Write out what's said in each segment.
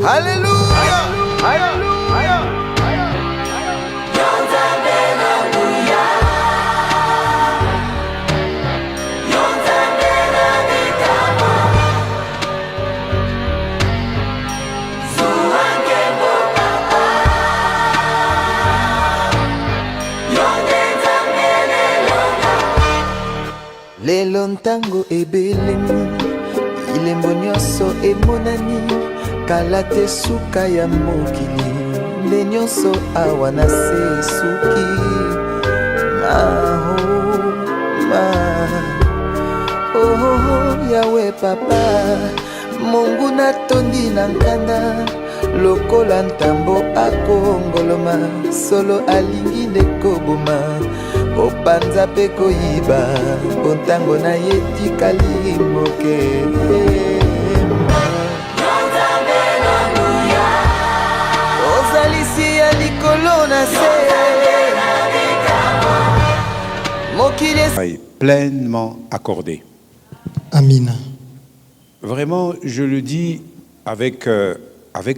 Alléluia. Lelo ntango ebelemu ilembo nyonso emonani kala te suka ya mokili nde nyonso awa na se suki yawe papa Mungu natondi na nkanda lokola ntambo akongoloma solo alingi nde koboma opanza pe koyiba bontango na ye tikali moke ozalisi ya likolo na se mokili pleinement accordé. Amina. Vraiment, je le dis avec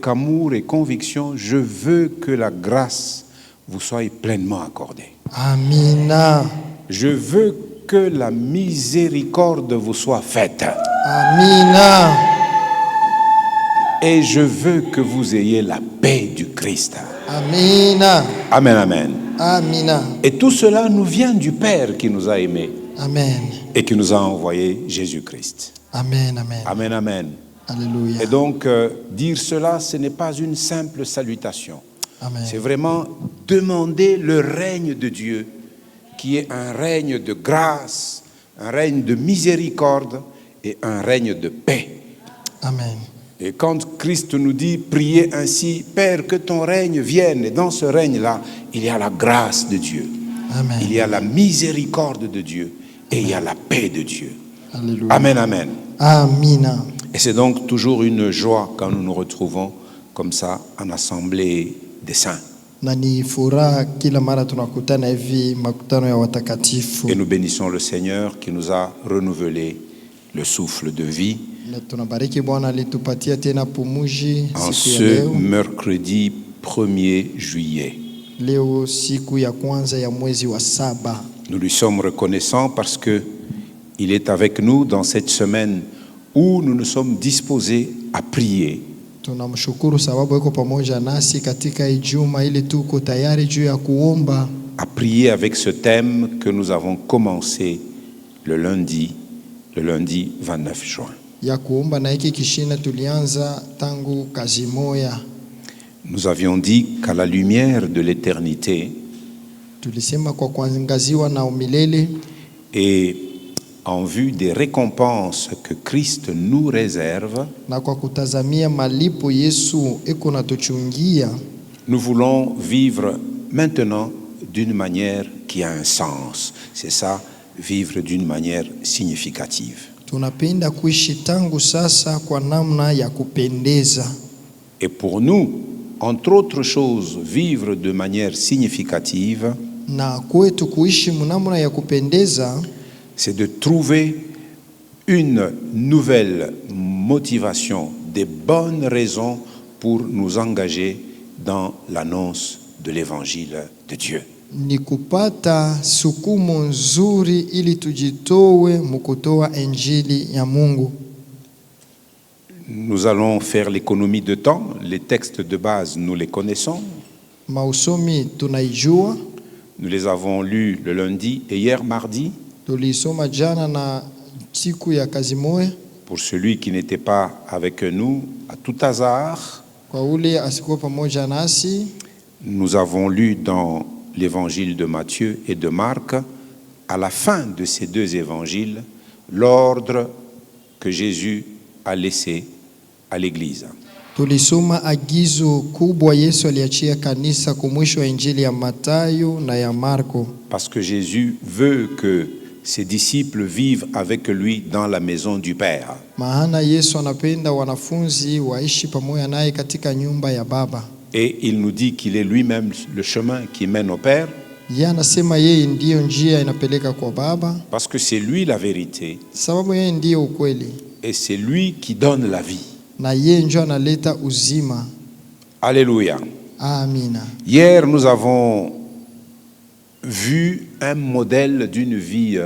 amour et conviction, je veux que la grâce vous soit pleinement accordée. Amina. Je veux que la miséricorde vous soit faite. Amina. Et je veux que vous ayez la paix du Christ. Amina. Amen, amen. Amina. Et tout cela nous vient du Père qui nous a aimés. Amen. Et qui nous a envoyé Jésus-Christ. Amen, amen. Amen, amen. Alléluia. Et donc, dire cela, ce n'est pas une simple salutation. Amen. C'est vraiment demander le règne de Dieu, qui est un règne de grâce, un règne de miséricorde et un règne de paix. Amen. Et quand Christ nous dit, priez ainsi, Père, que ton règne vienne, et dans ce règne-là, il y a la grâce de Dieu. Amen. Il y a la miséricorde de Dieu et il y a la paix de Dieu. Alléluia. Amen, amen. Amina. Et c'est donc toujours une joie quand nous nous retrouvons comme ça en assemblée des saints. Et nous bénissons le Seigneur qui nous a renouvelé le souffle de vie en ce mercredi 1er juillet. Nous lui sommes reconnaissants parce qu'il est avec nous dans cette semaine où nous nous sommes disposés à prier. À prier avec ce thème que nous avons commencé le lundi 29 juin. Nous avions dit qu'à la lumière de l'éternité et en vue des récompenses que Christ nous réserve, nous voulons vivre maintenant d'une manière qui a un sens. C'est ça, vivre d'une manière significative. Et pour nous, entre autres choses, vivre de manière significative, c'est de trouver une nouvelle motivation, des bonnes raisons pour nous engager dans l'annonce de l'évangile de Dieu. Nous allons faire l'économie de temps. Les textes de base, nous les connaissons. Nous les avons lus le lundi et hier mardi. Pour celui qui n'était pas avec nous, à tout hasard, nous avons lu dans l'évangile de Matthieu et de Marc, à la fin de ces deux évangiles, l'ordre que Jésus a laissé à l'Église. Tulisoma agizo kubwa Yesu aliachia kanisa kumwisho wa Injili ya Mathayo na ya Marko. Parce que Jésus veut que ses disciples vivent avec lui dans la maison du Père. Maana Yesu anapenda wanafunzi waishi pamoja naye katika nyumba ya Baba. Et il nous dit qu'il est lui-même le chemin qui mène au Père. Yeye anasema yeye ndiyo njia inapeleka kwa Baba. Parce que c'est lui la vérité. Sababu yeye ndiyo ukweli. Et c'est lui qui donne la vie. na yeye ndio analeta uzima. Alléluia. Amina. Hier, nous avons vu un modèle d'une vie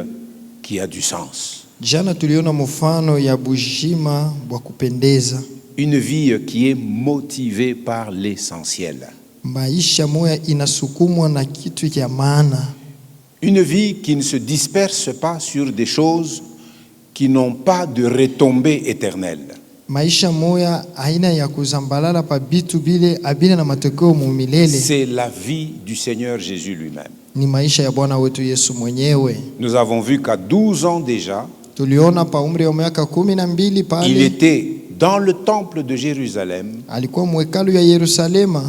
qui a du sens. Jana tuliona mfano ya bujima bwa kupendeza. Une vie qui est motivée par l'essentiel. Maisha moya inasukumwa na kitu cha maana. Une vie qui ne se disperse pas sur des choses qui n'ont pas de retombée éternelle. Maisha moya aina ya kuzambalala pa bitu bile abina na matokeo mumilele. C'est la vie du Seigneur Jésus lui-même. Ni maisha ya Bwana wetu Yesu mwenyewe. Nous avons vu qu'à 12 ans déjà, Tuliona pa umri wa miaka 12 pale. il était dans le temple de Jérusalem, Alikuwa mwekalu ya Yerusalema,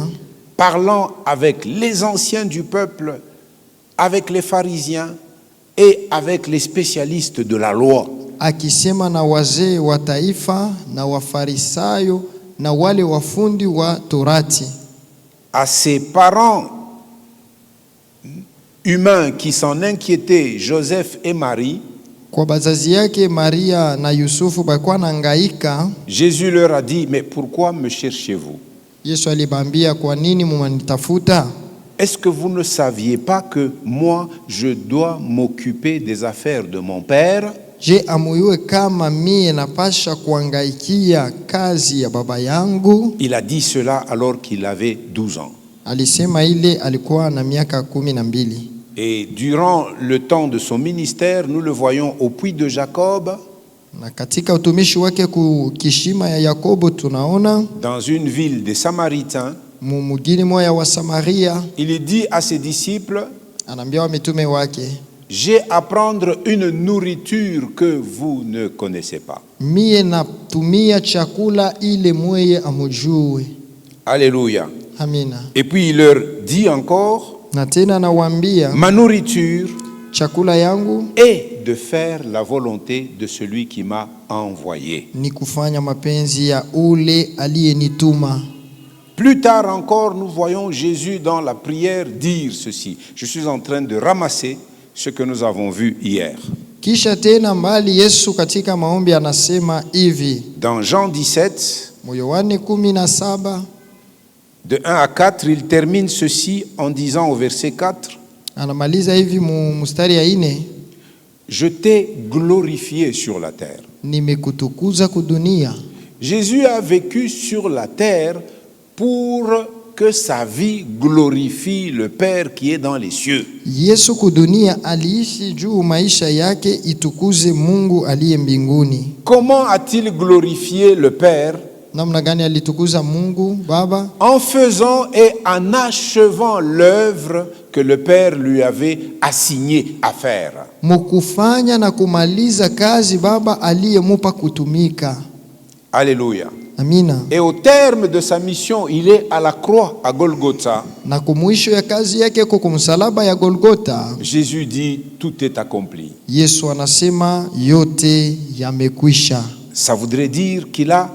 parlant avec les anciens du peuple, avec les pharisiens et avec les spécialistes de la loi. akisema na wazee wa taifa na wafarisayo na wale wafundi wa Torati. À ses parents humains qui s'en inquiétaient, Joseph et Marie, Kwa bazazi yake Maria na Yusufu balikuwa nangaika. Jésus leur a dit, mais pourquoi me cherchez-vous? Yesu alibambia, kwa nini mwanitafuta? Est-ce que vous ne saviez pas que moi, je dois m'occuper des affaires de mon père? Je, amuyue kama mie napasha kuangaikia kazi ya baba yangu? Il a dit cela alors qu'il avait 12 ans. Alisema ile alikuwa na miaka 12. Et durant le temps de son ministère, nous le voyons au puits de Jacob, Na katika utumishi wake kishima ya Yakobo tunaona dans une ville des Samaritains, mumugini moya wa Samaria. il dit à ses disciples, Anambia wa mitume wake, j'ai à prendre une nourriture que vous ne connaissez pas. mie natumia chakula ile mweye amujue. Alléluia. Amina. Et puis il leur dit encore, Na tena nawaambia, ma nourriture chakula yangu est de faire la volonté de celui qui m'a envoyé. ni kufanya mapenzi ya ule aliyenituma. Plus tard encore, nous voyons Jésus dans la prière dire ceci. Je suis en train de ramasser ce que nous avons vu hier. Kisha tena mbali Yesu katika maombi anasema hivi. Dans Jean 17, Yohane 17 de 1 à 4, il termine ceci en disant au verset 4, anamaliza hivi mstari ya 4, je t'ai glorifié sur la terre. nimekutukuza kudunia. Jésus a vécu sur la terre pour que sa vie glorifie le Père qui est dans les cieux. Yesu kudunia aliishi juu maisha yake itukuze Mungu aliye mbinguni. Comment a-t-il glorifié le Père? Namna gani alitukuza Mungu Baba? En faisant et en achevant l'œuvre que le Père lui avait assignée à faire. Mukufanya na kumaliza kazi Baba aliyemupa kutumika. Alléluia. Amina. Et au terme de sa mission, il est à la croix à Golgotha. Na kumwisho ya kazi yake kwa msalaba ya Golgotha, Jésus dit, tout est accompli. Yesu anasema yote yamekwisha. Ça voudrait dire qu'il a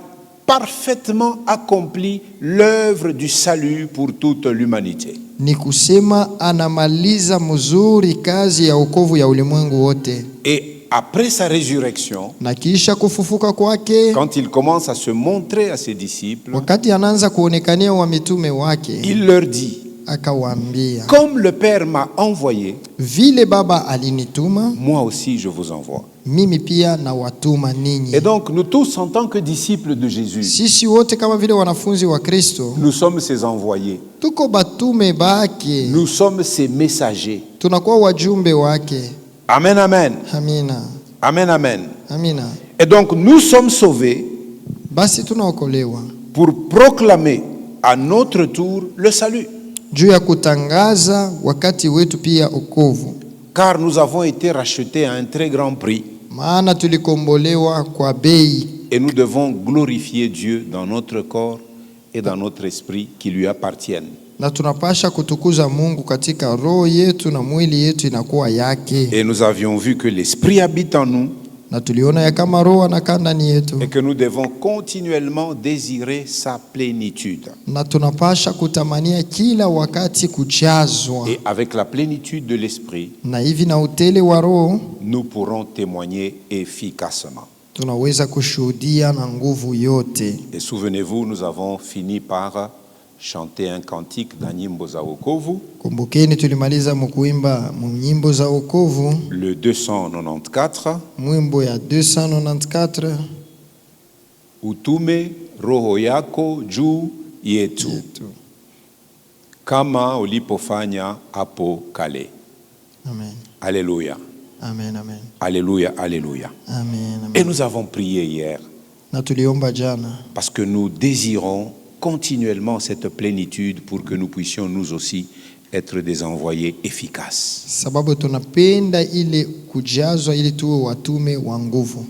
parfaitement accompli l'œuvre du salut pour toute l'humanité. Ni kusema anamaliza mzuri kazi ya wokovu ya ulimwengu wote. Et après sa résurrection, Na kisha kufufuka kwake, quand il commence à se montrer à ses disciples, wakati anaanza kuonekania wa mitume wake, il leur dit, akawaambia, comme le Père m'a envoyé, vile Baba alinituma, moi aussi je vous envoie. mimi pia na watuma ninyi. Et donc nous tous en tant que disciples de Jésus, Sisi wote kama vile wanafunzi wa Kristo, nous sommes ses envoyés. tuko batume bake, Nous sommes ses messagers. tunakuwa wajumbe wake. Amen, amen. Amina. Amen, amen. Amina. Et donc nous sommes sauvés Basi tunaokolewa pour proclamer à notre tour le salut. juu ya kutangaza wakati wetu pia okovu. Car nous avons été rachetés à un très grand prix. Maana tulikombolewa kwa bei. Et nous devons glorifier Dieu dans notre corps et dans notre esprit qui lui appartiennent. Na tunapasha kutukuza Mungu katika roho yetu na mwili yetu inakuwa yake. Et nous avions vu que l'esprit habite en nous Na tuliona ya kama roho anakaa ndani yetu. et que nous devons continuellement désirer sa plénitude. Na tunapasha kutamania kila wakati kujazwa. Et avec la plénitude de l'esprit, Na hivi na utele wa roho nous pourrons témoigner efficacement. tunaweza kushuhudia na nguvu yote. Et souvenez-vous, nous avons fini par chanter un cantique dans Nyimbo za Wokovu, Kumbukeni tulimaliza mkuimba nyimbo za wokovu, le 294, mwimbo ya 294, utume roho yako juu yetu kama ulipofanya hapo kale. Amen. Alléluia. Amen, amen. Alléluia, alléluia. Amen, amen. Et nous avons prié hier Na tuliomba jana parce que nous désirons continuellement cette plénitude pour que nous puissions nous aussi être des envoyés efficaces. sababu tunapenda ile kujazwa ili tuwe watume wa nguvu.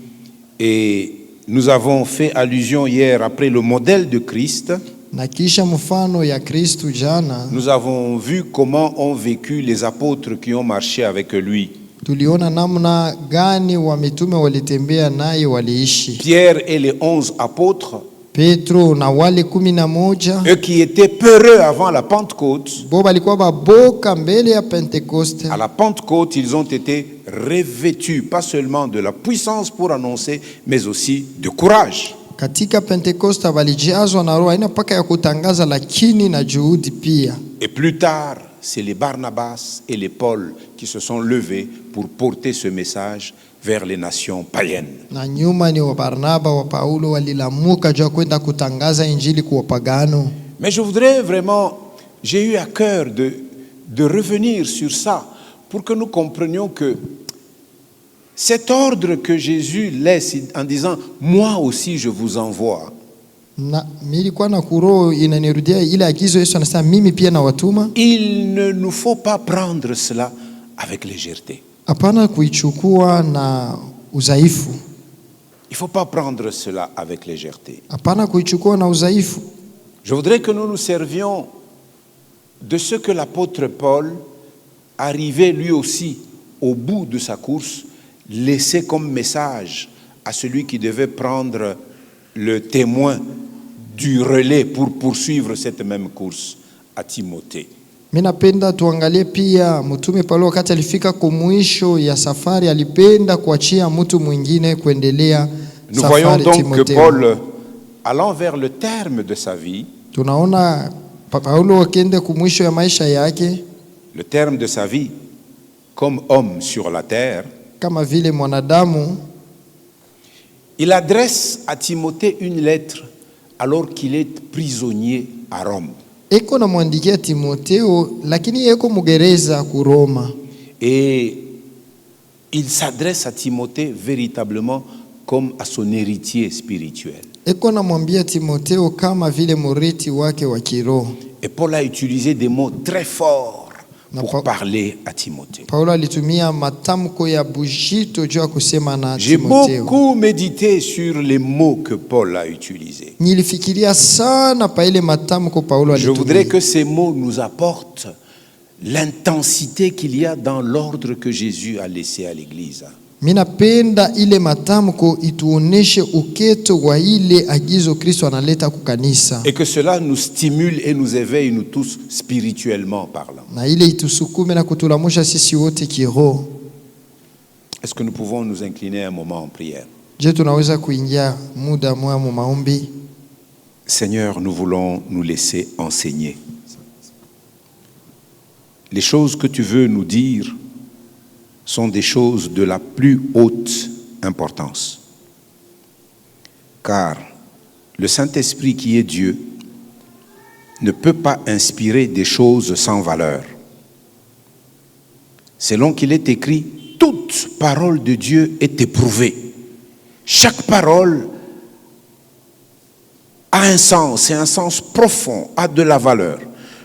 Et nous avons fait allusion hier, après le modèle de Christ, Na kisha mfano ya Kristu jana nous avons vu comment ont vécu les apôtres qui ont marché avec lui. tuliona namna gani wa mitume walitembea naye waliishi. Pierre et les 11 apôtres, Petro na wale 11 eux qui étaient peureux avant la Pentecôte, bo balikuwa baboka mbele ya Pentekoste. à la Pentecôte, ils ont été revêtus, pas seulement de la puissance pour annoncer, mais aussi de courage. Katika Pentekoste walijazwa na roho ina paka ya kutangaza, lakini na juhudi pia. Et plus tard, c'est les Barnabas et les Paul qui se sont levés pour porter ce message vers les nations païennes. Na nyuma ni wa Barnaba wa Paulo walilamuka juu kwenda kutangaza injili kwa wapagano. Mais je voudrais vraiment, j'ai eu à cœur de revenir sur ça pour que nous comprenions que cet ordre que Jésus laisse en disant « Moi aussi je vous envoie », Na nilikuwa na kuroho inanirudia ile agizo Yesu anasema mimi pia na watuma. il ne nous faut pas prendre cela avec légèreté. Hapana kuichukua na udhaifu. Il ne faut pas prendre cela avec légèreté. Hapana kuichukua na udhaifu. Je voudrais que nous nous servions de ce que l'apôtre Paul, arrivé lui aussi au bout de sa course, laissait comme message à celui qui devait prendre le témoin du relais pour poursuivre cette même course, à Timothée. Mimi napenda tuangalie pia mtume Paulo wakati alifika kumwisho ya safari alipenda kuachia mtu mwingine kuendelea Nous voyons safari. donc que Timotheo. Paul, allant vers le terme de sa vie, Tunaona Paulo akienda kumwisho ya maisha yake le terme de sa vie comme homme sur la terre, kama vile mwanadamu, il adresse à Timothée une lettre alors qu'il est prisonnier à Rome. eko na mwandikia Timotheo lakini eko mugereza ku Roma. Et il s'adresse à Timothée véritablement comme à son héritier spirituel. Eko na mwambia Timotheo kama vile murithi wake wa kiroho. Et Paul a utilisé des mots très forts pour Na parler à Timothée. Paulo alitumia matamko ya bujito juu ya kusema na J'ai Timotheo. beaucoup médité sur les mots que Paul a utilisés. Nilifikiria sana pa ile matamko Paulo Je voudrais alitumia. que ces mots nous apportent l'intensité qu'il y a dans l'ordre que Jésus a laissé à l'Église. Mimi napenda ile matamko ituoneshe uketo wa ile agizo Kristo analeta ku kanisa. Et que cela nous stimule et nous éveille, nous tous, spirituellement parlant. Na ile itusukume na kutulamusha sisi wote kiroho. Est-ce que nous pouvons nous incliner un moment en prière? Je tunaweza kuingia muda mwa maombi. Seigneur, nous voulons nous laisser enseigner. Les choses que tu veux nous dire sont des choses de la plus haute importance. Car le Saint-Esprit qui est Dieu ne peut pas inspirer des choses sans valeur. Selon qu'il est écrit, toute parole de Dieu est éprouvée. Chaque parole a un sens, et un sens profond, a de la valeur.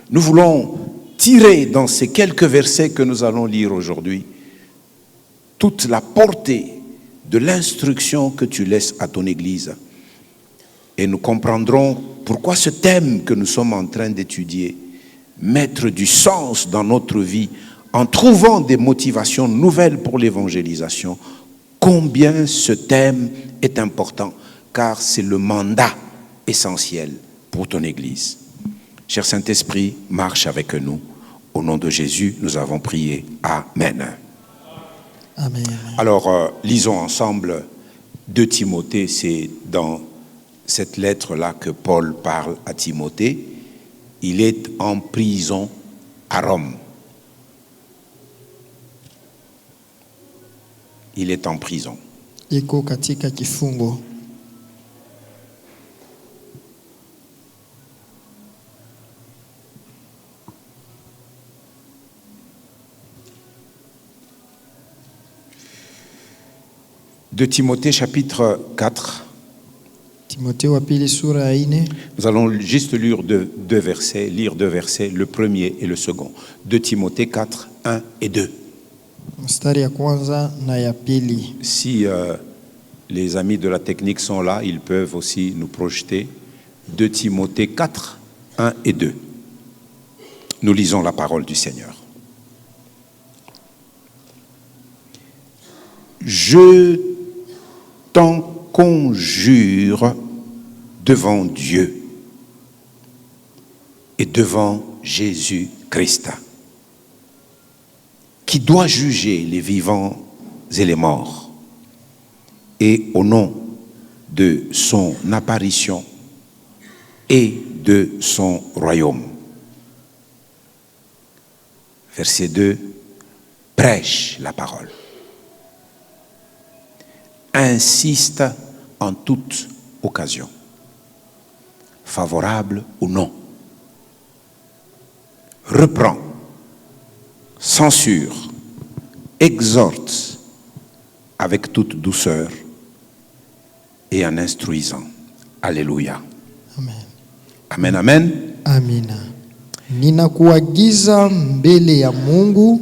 Nous voulons tirer dans ces quelques versets que nous allons lire aujourd'hui toute la portée de l'instruction que tu laisses à ton Église. Et nous comprendrons pourquoi ce thème que nous sommes en train d'étudier, mettre du sens dans notre vie, en trouvant des motivations nouvelles pour l'évangélisation, combien ce thème est important, car c'est le mandat essentiel pour ton Église. Cher Saint-Esprit, marche avec nous. Au nom de Jésus, nous avons prié. Amen. Amen. Alors, lisons ensemble 2 Timothée, c'est dans cette lettre-là que Paul parle à Timothée. Il est en prison à Rome. Il est en prison. iko katika kifungo. De Timothée chapitre 4. Timotheo wa pili sura ya 4. Nous allons juste lire deux versets, le premier et le second. De Timothée 4, 1 et 2. Mstari ya kwanza na ya pili. Si les amis de la technique sont là, ils peuvent aussi nous projeter. De Timothée 4, 1 et 2. Nous lisons la parole du Seigneur. Je t'en conjure devant Dieu et devant Jésus-Christ, qui doit juger les vivants et les morts, et au nom de son apparition et de son royaume. Verset 2, prêche la parole. Insiste en toute occasion, favorable ou non. Reprend, censure, exhorte avec toute douceur et en instruisant. Alléluia. Amen. Amen, amen. Amina. Ninakuagiza mbele ya Mungu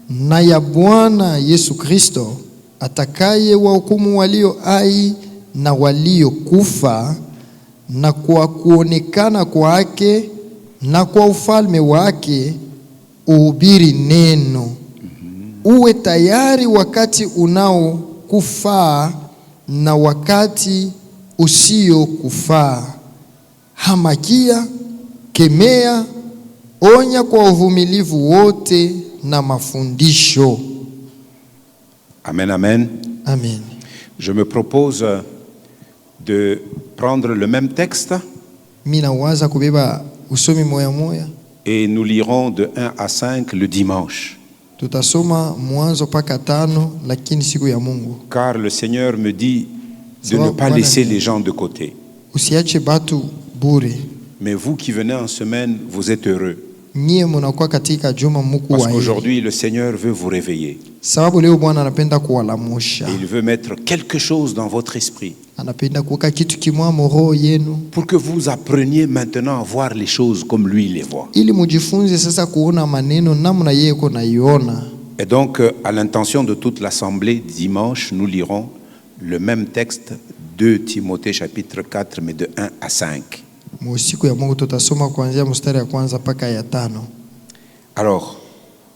na ya Bwana Yesu Kristo atakaye wahukumu walio hai na walio kufa, na kwa kuonekana kwake na kwa ufalme wake, uhubiri neno. Uwe tayari wakati unaokufaa na wakati usiokufaa. Hamakia, kemea, onya kwa uvumilivu wote na mafundisho. Amen, amen. Amen. Je me propose de prendre le même texte Mina waza kubeba usomi moya moya. et nous lirons de 1 à 5 le dimanche. Tutasoma Mwanzo mpaka 5, lakini siku ya Mungu. Car le Seigneur me dit de ne pas laisser les gens de côté. Usiache batu bure. Mais vous qui venez en semaine, vous êtes heureux. Nyie munakuwa katika juma muku Parce wa heri. qu'aujourd'hui, le Seigneur veut vous réveiller. Sababu leo Bwana anapenda kuwalamusha. Et il veut mettre quelque chose dans votre esprit Anapenda kuweka kitu kimwa roho yenu, pour que vous appreniez maintenant à voir les choses comme lui les voit. ili mujifunze sasa kuona maneno namna yeye uko naiona. Et donc, à l'intention de toute l'assemblée, dimanche, nous lirons le même texte, 2 Timothée chapitre 4, mais de 1 à 5. Siku ya Mungu tutasoma kuanzia mstari ya kwanza mpaka ya 5. Alors,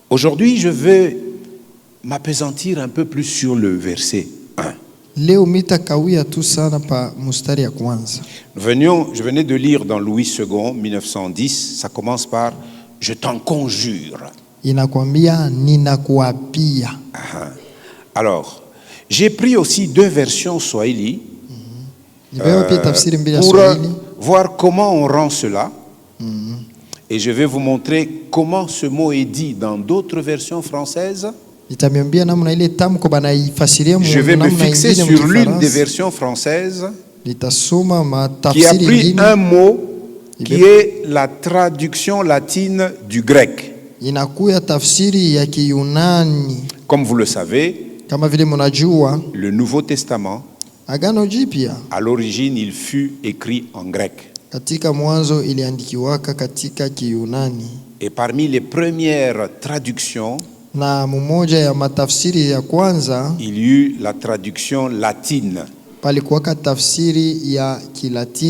aujourd'hui, je vais m'appesantir un peu plus sur le verset 1. Leo mitakawia tu sana pa mstari ya kwanza. Je venais de lire dans Louis II, 1910, ça commence par « Je t'en conjure ». Inakwambia ninakuapia. Alors, j'ai pris aussi 2 versions Swahili pour voir comment on rend cela. Et je vais vous montrer comment ce mot est dit dans d'autres versions françaises. Je vais me fixer sur l'une des versions françaises qui a pris un mot qui est la traduction latine du grec. Comme vous le savez, le Nouveau Testament, à l'origine, il fut écrit en grec. Et parmi les premières traductions, il y eut la traduction latine.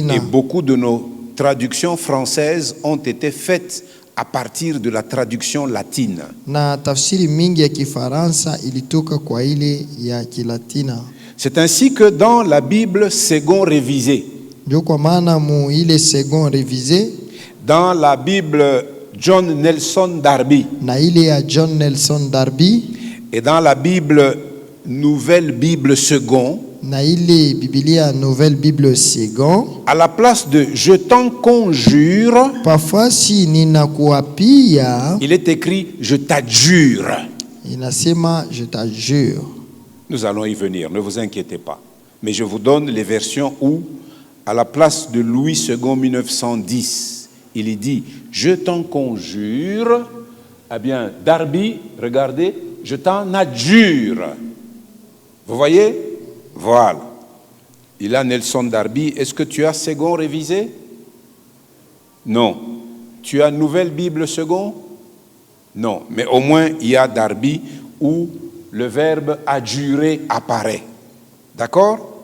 Et beaucoup de nos traductions françaises ont été faites à partir de la traduction latine. C'est ainsi que dans la Bible second révisée, dans la Bible John Nelson Darby, et dans la Bible Nouvelle Bible Second, na ile Biblia Nouvelle Bible Second, à la place de je t'en conjure, pafasi ninakuapia, il est écrit je t'adjure. inasema je t'adjure. Nous allons y venir, ne vous inquiétez pas. Mais je vous donne les versions où, à la place de Louis II 1910, il est dit je t'en conjure. Eh bien, Darby, regardez, je t'en adjure. Vous voyez? Voilà. Il a Nelson Darby. Est-ce que tu as Second révisé? Non. Tu as Nouvelle Bible Second? Non. Mais au moins, il y a Darby où le verbe adjurer apparaît. D'accord?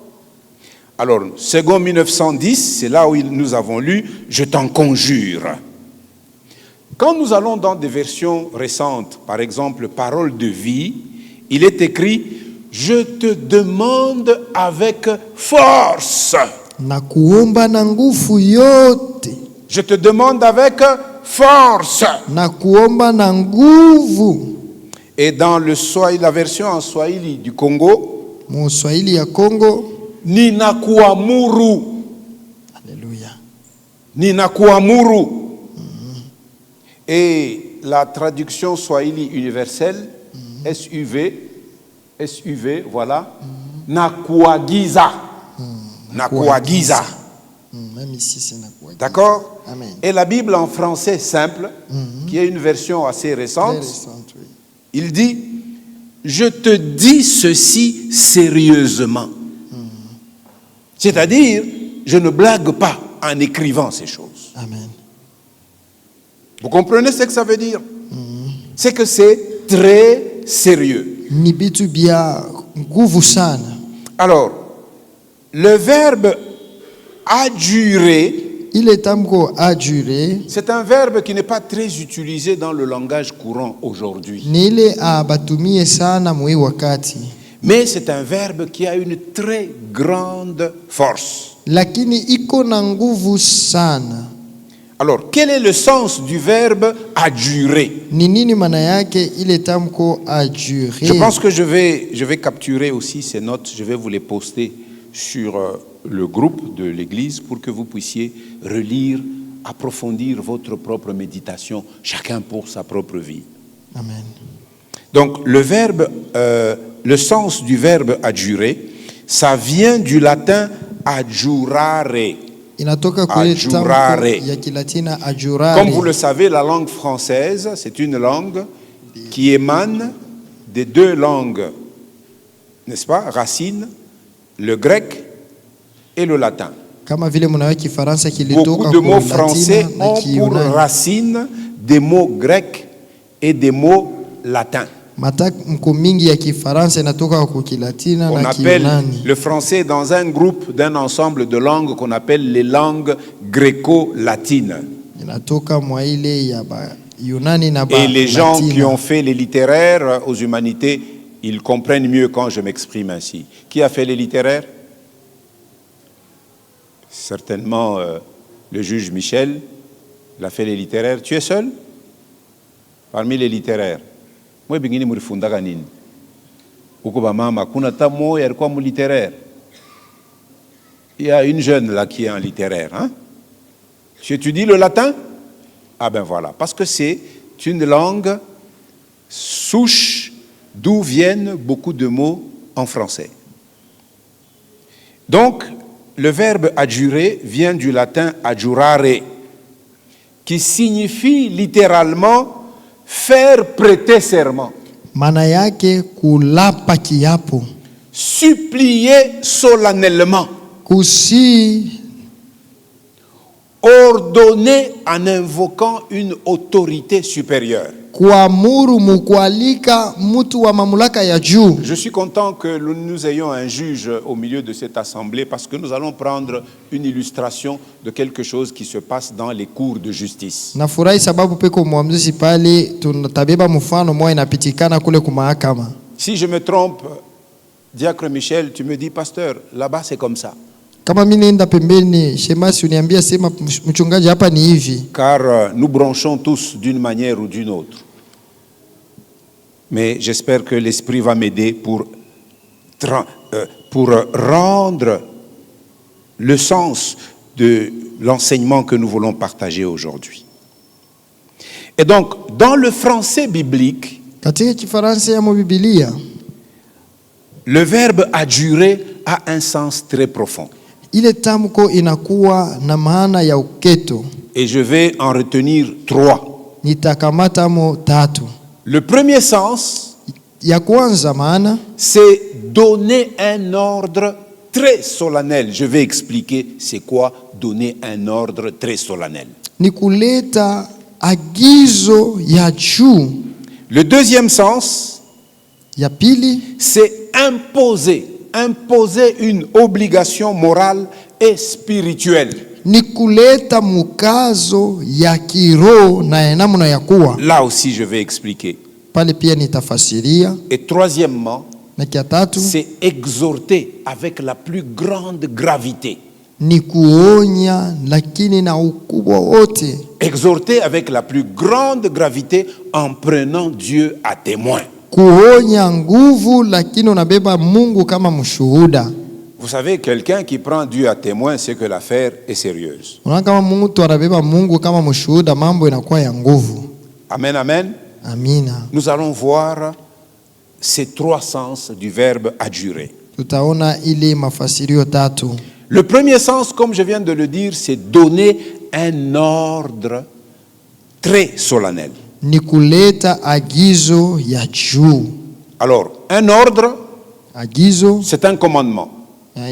Alors, Second 1910, c'est là où nous avons lu « Je t'en conjure ». Quand nous allons dans des versions récentes, par exemple « Parole de vie », il est écrit « Je te demande avec force ». Nakuomba na nguvu yote. Je te demande avec force. Nakuomba na nguvu. Et dans le Swahili, la version en Swahili du Congo, Mu Swahili ya Congo, ninakuamuru. Alléluia. Ninakuamuru. Et la traduction Swahili universelle, SUV, voilà, nakuagiza. Nakuagiza. Même ici c'est nakuagiza. D'accord? Amen. Et la Bible en français simple, qui est une version assez récente, Très récente, oui. il dit « Je te dis ceci sérieusement ». C'est-à-dire, je ne blague pas en écrivant ces choses. Amen. Vous comprenez ce que ça veut dire? C'est que c'est très sérieux. Ni bitu bia nguvu sana. Alors, le verbe adjurer, Ile tamko adjure c'est un verbe qui n'est pas très utilisé dans le langage courant aujourd'hui. ni ile abatumie sana mwi wakati, Mais c'est un verbe qui a une très grande force. lakini iko na nguvu sana. Alors, quel est le sens du verbe adjurer? Ni nini maana yake ile tamko adjure? Je pense que je vais capturer aussi ces notes, je vais vous les poster sur le groupe de l'Église pour que vous puissiez relire, approfondir votre propre méditation, chacun pour sa propre vie. Amen. Donc, le sens du verbe adjurer, ça vient du latin adjurare. Inatoka kule tamko Adjurare. ya Kilatina adjurare. Comme vous le savez, la langue française, c'est une langue qui émane des deux langues, n'est-ce pas, racines, le grec et le latin. Kama vile mnawe Kifaransa kilitoka Beaucoup de mots kwa français Latina na ont pour Kiyunani. racine des mots grecs et des mots latins. Matamko mingi ya Kifaransa inatoka kwa Kilatina On na appelle Kiyunani. le français dans un groupe d'un ensemble de langues qu'on appelle les langues gréco-latines. Inatoka mwa ile ya ba Yunani na ba Et les gens Latina. qui ont fait les littéraires aux humanités, ils comprennent mieux quand je m'exprime ainsi. Qui a fait les littéraires? Certainement le juge Michel, il a fait les littéraires. Tu es seul? Parmi les littéraires. Moi, bingini murifundaka nini? Uko ba mama, kuna ta moya alikuwa mu littéraire. Il y a une jeune là qui est en littéraire. Hein? Tu étudies le latin? Ah ben voilà, parce que c'est une langue souche d'où viennent beaucoup de mots en français. Donc, le verbe adjurer vient du latin adjurare, qui signifie littéralement faire prêter serment, Maana yake kulapa kiapo, supplier solennellement, kusi ordonner en invoquant une autorité supérieure. kuamuru mukualika mtu wa mamlaka ya juu. Je suis content que nous ayons un juge au milieu de cette assemblée parce que nous allons prendre une illustration de quelque chose qui se passe dans les cours de justice. Nafurahi sababu peko muamuzi pale tunatabeba mfano moja inapitikana kule kumahakama. Si je me trompe, Diacre Michel, tu me dis, pasteur, là-bas c'est comme ça. Kama mimi naenda pembeni, shemasi uniambia sema mchungaji hapa ni hivi. Car nous bronchons tous d'une manière ou d'une autre. Mais j'espère que l'Esprit va m'aider pour pour rendre le sens de l'enseignement que nous voulons partager aujourd'hui. Et donc, dans le français biblique, Katika Kifaransa ya Biblia, le verbe adjurer a un sens très profond. ile tamko inakuwa na maana ya uketo. Et je vais en retenir 3. Nitakamata mo 3. Le premier sens, Ya kwanza maana c'est donner un ordre très solennel. Je vais expliquer c'est quoi donner un ordre très solennel. ni kuleta agizo ya juu. Le deuxième sens, Ya pili c'est imposer une obligation morale et spirituelle. ni kuleta mukazo ya kiroho na ya namna ya kuwa. Là aussi, je vais expliquer. Pale pia nitafasiria. Et troisièmement, Na kia tatu c'est exhorter avec la plus grande gravité. ni kuonya lakini na ukubwa wote. Exhorter avec la plus grande gravité en prenant Dieu à témoin. Kuonya nguvu lakini unabeba Mungu kama mshuhuda. Vous savez, quelqu'un qui prend Dieu à témoin, c'est que l'affaire est sérieuse. Unaona kama mtu anabeba Mungu kama mshuhuda, mambo inakuwa ya nguvu. Amen, amen. Amina. Nous allons voir ces 3 sens du verbe adjurer. Tutaona ile mafasirio 3. Le premier sens, comme je viens de le dire, c'est donner un ordre très solennel. Ni kuleta agizo ya juu. Alors, un ordre, Agizo c'est un commandement.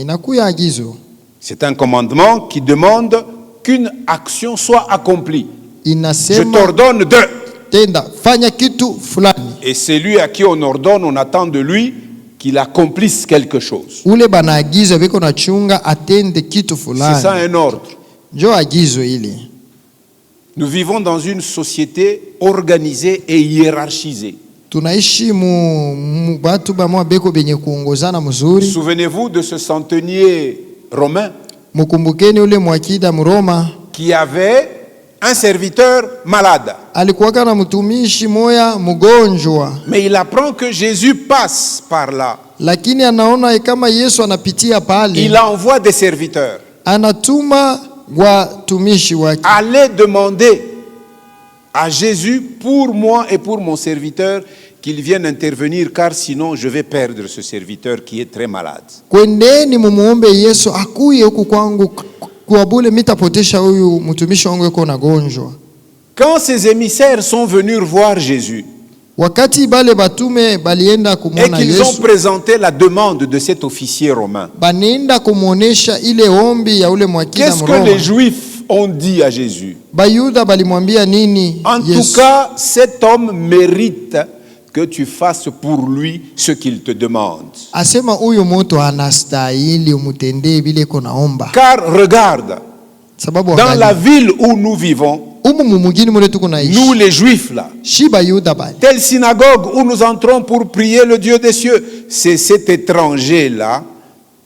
inakuya agizo. C'est un commandement qui demande qu'une action soit accomplie. Je Inasema t'ordonne de. tenda, fanya kitu fulani. Et celui à qui on ordonne, on attend de lui qu'il accomplisse quelque chose. Ule banaagiza biko na chunga atende kitu C'est ça fulani. un ordre. Njo agizo ile. Nous vivons dans une société organisée et hiérarchisée. Tunaishi mu batu bamwa beko benye kuongozana mzuri. Souvenez-vous de ce centenier romain Mukumbukeni ule mwakida Mroma qui avait un serviteur malade. alikuwa na mtumishi moya mgonjwa, Mais il apprend que Jésus passe par là. lakini anaona kama Yesu anapitia pale, Il envoie des serviteurs. anatuma watumishi wake, Allez demander à Jésus pour moi et pour mon serviteur qu'il vienne intervenir, car sinon je vais perdre ce serviteur qui est très malade. kwendeni mumuombe Yesu akuye huku kwangu kwa bure, mitapotesha huyu mtumishi wangu yuko na gonjwa. Quand ces émissaires sont venus voir Jésus Wakati bale batume balienda et kumwona qu'ils ont Yesu, présenté la demande de cet officier romain, banenda kumuonesha ile ombi ya ule mwakida qu'est-ce que Mroma. les Juifs ont dit à Jésus? Bayuda balimwambia nini En tout Yesu? cas, cet homme mérite que tu fasses pour lui ce qu'il te demande. Asema huyu mtu anastahili umutendee vile kunaomba. Car regarde, Sababu dans la wakati ville où nous vivons, umu mumugini mule tuko nous naishi, les Juifs là, shi Bayuda bali telle synagogue où nous entrons pour prier le Dieu des cieux, c'est cet étranger-là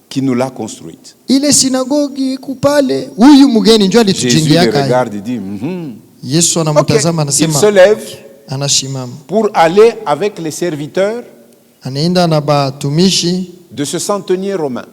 qui nous l'a construite. ile sinagogi kupale, huyu mugeni ndio Jésus alitujengea le kai. regarde et dit, Mhm. Yesu Ok. anamtazama Il anasema, se lève anashimama, pour aller avec les serviteurs anaenda na batumishi de ce centenier romain.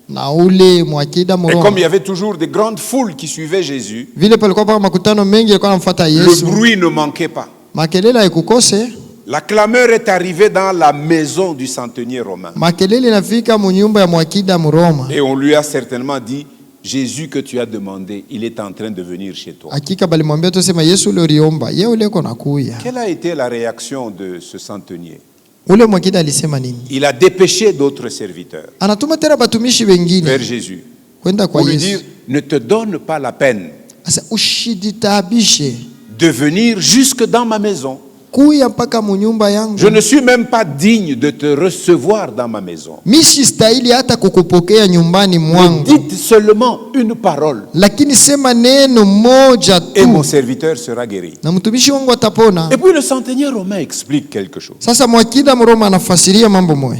na ule mwakida Et comme il Mroma. y avait toujours des grandes foules qui suivaient Jésus, Vile palikuwa pa makutano mengi yalikuwa namfuata le Yesu, bruit ne manquait pas. makelele haikukose. La clameur est arrivée dans la maison du centenier romain. Makelele inafika munyumba ya mwakida Mroma. Et on lui a certainement dit, Jésus que tu as demandé, il est en train de venir chez toi. Hakika balimwambia tusema Yesu ule uliomba, yeye ule uko nakuya. Quelle a été la réaction de ce centenier? Ule mwakida alisema nini? Il a dépêché d'autres serviteurs Anatuma tena batumishi vers wengine Jésus kwenda kwa pour lui Yesu. dire, ne te donne pas la peine Asa ushijitabishe de venir jusque dans ma maison. kuya mpaka munyumba yangu. Je ne suis même pas digne de te recevoir dans ma maison. Mishi stahili hata kukupokea nyumbani mwangu, Dites seulement une parole lakini sema neno moja et mon tu serviteur sera guéri. na mtumishi wangu atapona. Et puis le centenier romain explique quelque chose. Sasa mwakida Mroma anafasiria mambo moja,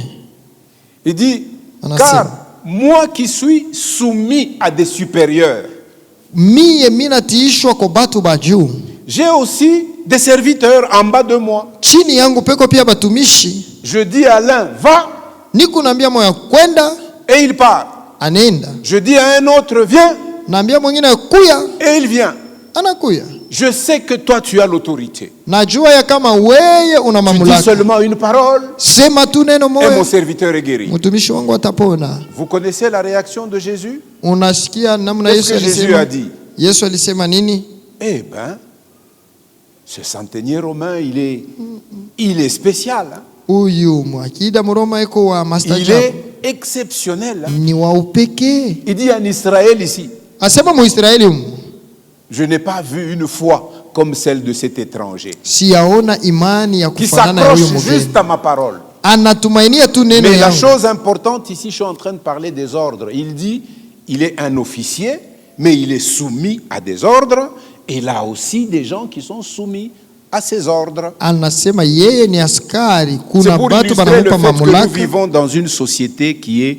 Il dit, Anasema. car moi qui suis soumis à des supérieurs, miye minatiishwa kwa batu ba juu, j'ai aussi des serviteurs en bas de moi. chini yangu peko pia batumishi. Je dis à l'un, va, Niko naambia moya kwenda, et il part. anaenda. Je dis à un autre, viens, Naambia mwingine kuya, et il vient. anakuya. Je sais que toi tu as l'autorité. Najua ya kama weye una Tu dis mamlaka. seulement une parole Sema tu neno et mon moya, serviteur est guéri. mtumishi wangu atapona. Vous connaissez la réaction de Jésus? Unasikia namna Qu'est-ce Yesu que Jésus a alisema? dit? Yesu alisema nini? Eh ben, ce centenier romain, il est spécial. Hein? Huyu mwakida Mroma iko wa Il mastajabu. est exceptionnel. Hein? Ni wa upekee. Il dit en Israël ici, Asema Muisraeli humu, je n'ai pas vu une foi comme celle de cet étranger siyaona imani ya qui kufanana ya huyo s'accroche mgeni. juste à ma parole. Anatumainia tu neno Mais la yangu. chose importante ici, je suis en train de parler des ordres. Il dit, il est un officier, mais il est soumis à des ordres. Et là aussi, des gens qui sont soumis à ces ordres. Anasema yeye ni askari, C'est kuna pour batu illustrer le banamupa fait que nous mamlaka. vivons dans une société qui est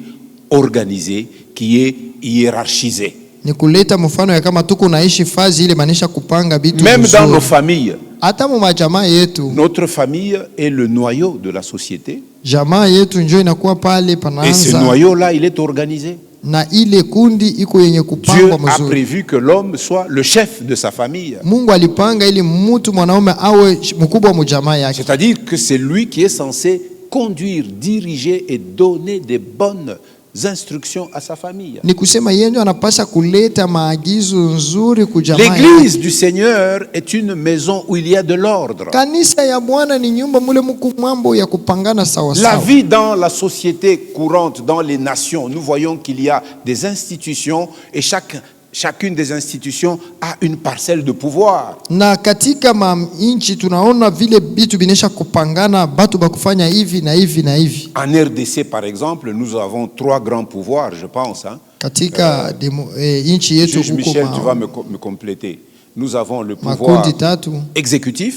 organisée, qui est hiérarchisée. Ni kuleta mfano ya kama tuko naishi fazi ile manisha kupanga bitu Même dans nos vizuri. familles, Hata mu majamaa yetu, notre famille est le noyau de la société. jamaa yetu njoo inakuwa pale Et ce panaanza noyau-là, il est organisé. na ile kundi iko yenye Dieu kupangwa a mzuri. prévu que l'homme soit le chef de sa famille. Mungu alipanga ili mtu mwanaume awe mkubwa wa jamaa yake. C'est-à-dire que c'est lui qui est censé conduire, diriger et donner des bonnes instructions à sa famille. Ni kusema yeye ndio anapasha kuleta maagizo nzuri kwa jamaa yake. L'église du Seigneur est une maison où il y a de l'ordre. Kanisa ya Bwana ni nyumba mule mku mambo ya kupangana sawa La sawa. vie dans la société courante, dans les nations, nous voyons qu'il y a des institutions et chacune des institutions a une parcelle de pouvoir. Na katika inchi tunaona vile bitu binesha kupangana batu bakufanya hivi na hivi na hivi. En RDC, par exemple, nous avons 3 grands pouvoirs, je pense. Hein. Katika inchi yetu Juge huko Michel, tu vas me compléter. Nous avons le pouvoir makundi tatu. exécutif,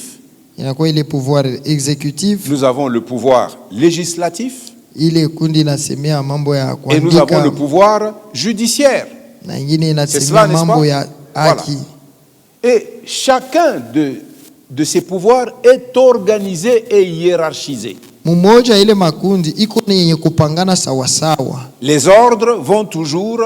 Inakuwa ile pouvoir exécutif, nous avons le pouvoir législatif ile kundi inasemea mambo ya et nous avons kuandika le pouvoir judiciaire. na ingine C'est inasemea cela, n'est-ce mambo pas? ya Voilà. haki. Et chacun de ces pouvoirs est organisé et hiérarchisé. Mmoja ile makundi iko ni yenye kupangana sawa sawa. Les ordres vont toujours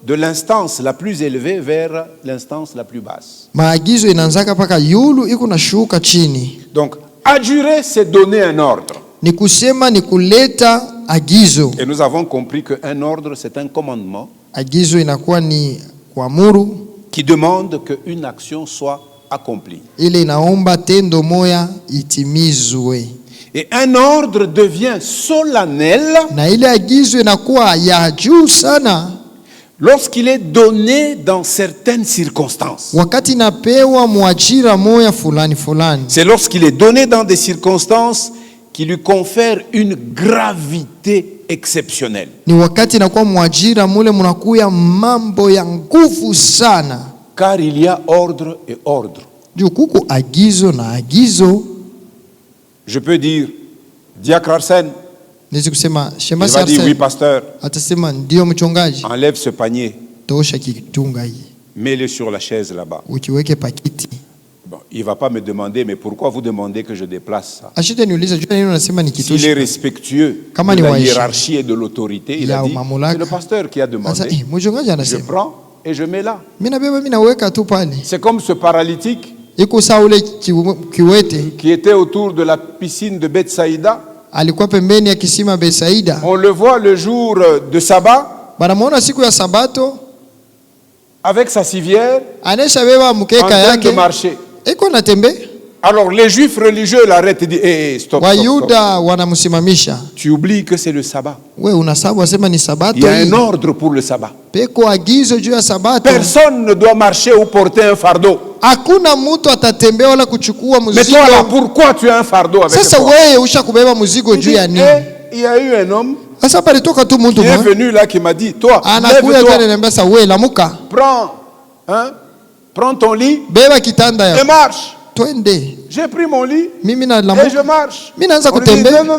de l'instance la plus élevée vers l'instance la plus basse. Maagizo inaanzaka paka yulu iko na shuka chini. Donc, adjurer, c'est donner un ordre. Ni kusema ni kuleta agizo. Et nous avons compris qu'un ordre, c'est un commandement Agizo inakuwa ni kuamuru, qui demande qu'une action soit accomplie. ile inaomba tendo moya itimizwe. Et un ordre devient solennel Na ile agizo inakuwa ya juu sana lorsqu'il est donné dans certaines circonstances. wakati napewa mwajira moya fulani fulani. C'est lorsqu'il est donné dans des circonstances qui lui confèrent une gravité exceptionnelle. Ni wakati nakuwa mwajira mule munakuya mambo ya nguvu sana. Car il y a ordre et ordre. Juu kuko agizo na agizo. Je peux dire, Diacre Arsène, Nizi kusema il shemasi va dire, oui Arsene pasteur, atasema ndio mchungaji, enlève ce panier, tosha kitunga hii mets-le sur la chaise là-bas. ukiweke pakiti. Bon, il ne va pas me demander, mais pourquoi vous demandez que je déplace ça? Ashite niuliza juu nini unasema ni S'il est kitosha. respectueux Kama de ni la waheshimu. hiérarchie et de l'autorité, il Ya a dit, mamlaka. c'est le pasteur qui a Sasa demandé. mchungaji Je anasema prends et je mets là. mimi nabeba mimi naweka tu pale. C'est comme ce paralytique Iko saa ule kiwete qui était autour de la piscine de Bethsaïda. alikuwa pembeni ya kisima Betsaida. On le voit le jour de sabbat Banamuona siku ya Sabato avec sa civière anesha beba en mkeka train de yake marcher. iko natembea. Alors les juifs religieux l'arrêtent et disent stop, stop, stop. Wayuda wanamsimamisha. Tu oublies que c'est le sabbat. We unasabu wasema ni Il Sabato y a un hii. ordre pour le sabbat. Peko agizo juu ya Sabato. Personne ne doit marcher ou porter un fardeau. Hakuna mtu atatembea wala kuchukua Mais toi là, mzigo. pourquoi tu as un fardeau avec Sasa toi? wewe usha kubeba mzigo Il juu dit, ya nini? il y a eu un homme Sasa palitoka tu mtu qui est mmoja venu là qui m'a dit, toi, anakuja lève-toi, tena niambia sasa wewe lamuka. prends ton lit Beba kitanda et ya. marche. Twende. J'ai pris mon lit Mimi na et je lamuka. marche. Mimi naanza On lui dit, kutembea. non,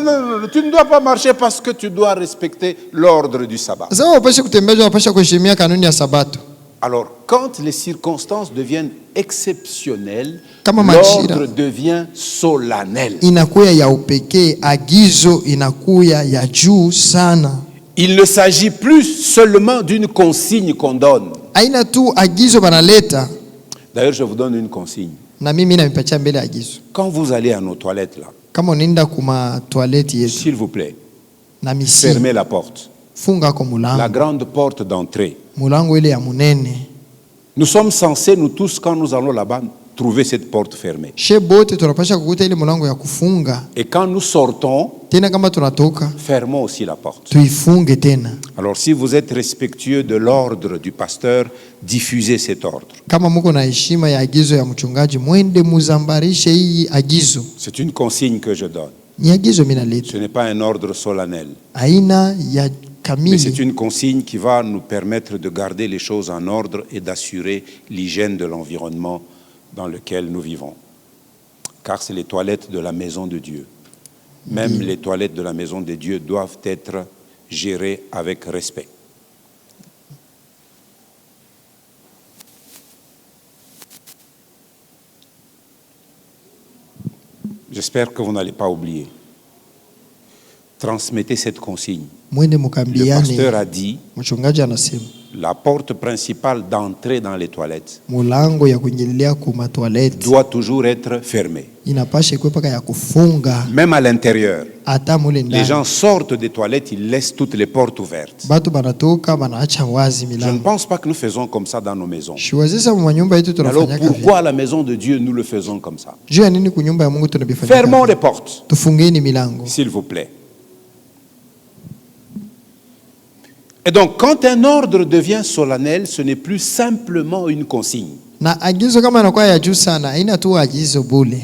tu ne dois pas marcher parce que tu dois respecter l'ordre du sabbat. Sasa wapashe kutembea, wapashe kuheshimia kanuni ya Sabato. Alors, quand les circonstances deviennent exceptionnelles, Kama majira l'ordre devient solennel. inakuya ya upekee, agizo inakuya ya juu sana. Il ne s'agit plus seulement d'une consigne qu'on donne. Aina tu agizo banaleta. D'ailleurs, je vous donne une consigne. Na mimi namipatia mbele agizo. Quand vous allez à nos toilettes, là, Kama unaenda kuma toilette yetu s'il vous plaît, na misi, fermez la porte. funga kwa La mulango. grande porte d'entrée. Mulango ile ya munene. Nous sommes censés, nous tous, quand nous allons là-bas, trouver cette porte fermée. She bote tunapasha kukuta ile mulango ya kufunga. Et quand nous sortons, Tena kama tunatoka, fermons aussi la porte. tuifunge tena. Alors, si vous êtes respectueux de l'ordre du pasteur, diffusez cet ordre. Kama muko na heshima ya agizo ya mchungaji, mwende muzambarishe hii agizo. C'est une consigne que je donne. Ni agizo mina leta. Ce n'est pas un ordre solennel. Aina ya Mais c'est kamili. une consigne qui va nous permettre de garder les choses en ordre et d'assurer l'hygiène de l'environnement dans lequel nous vivons. Car c'est les toilettes de la maison de Dieu. Même les toilettes de la maison de Dieu doivent être gérées avec respect. J'espère que vous n'allez pas oublier. Transmettez cette consigne. Mwende Le pasteur mukambiane. a dit, Mchungaji anasema la porte principale d'entrée dans les toilettes mulango ya kuingililia kuma toilette doit toujours être fermée. inapasha kuwa paka ya kufunga. Même à l'intérieur, Hata mule les ndani gens sortent des toilettes, ils laissent toutes les portes ouvertes. batu banatoka banaacha wazi Je ne milango. pense pas que nous faisons comme ça dans nos maisons. Shiwazisa mu manyumba yetu Alors tunafanyaka vile. pourquoi à la maison de Dieu nous le faisons comme ça? Juu ya nini kunyumba ya Mungu tunabifanya? Fermons les portes, Tufungeni milango. s'il vous plaît. Et donc, quand un ordre devient solennel, ce n'est plus simplement une consigne, Na agizo kama inakuwa ya juu sana, haina tu agizo bule.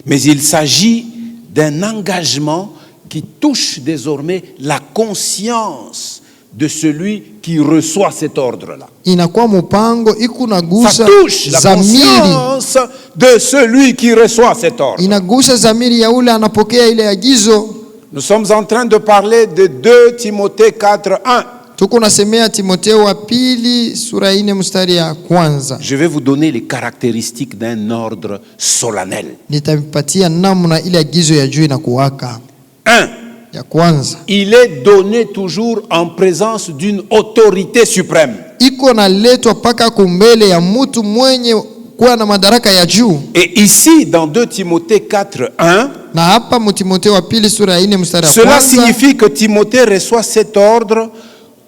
mais il s'agit d'un engagement qui touche désormais la conscience de celui qui reçoit cet ordre-là. Inakuwa mpango Ça ikunagusa touche la zamiri. conscience de celui qui reçoit cet ordre. Inagusa zamiri ya ule anapokea ile agizo. Nous sommes en train de parler de 2 Timothée 4:1. Tuko nasemea Timotheo wa pili sura 4 mstari ya kwanza. Je vais vous donner les caractéristiques d'un ordre solennel. Nitampatia namna ile agizo ya juu inakuwaka. 1. Ya kwanza, Il est donné toujours en présence d'une autorité suprême. iko naletwa paka kumbele ya mtu mwenye kuwa na madaraka ya juu. Et ici, dans 2 Timothée 4:1, Na hapa mu Timotheo wa pili sura 4 mstari ya cela kwanza, signifie que Timothée reçoit cet ordre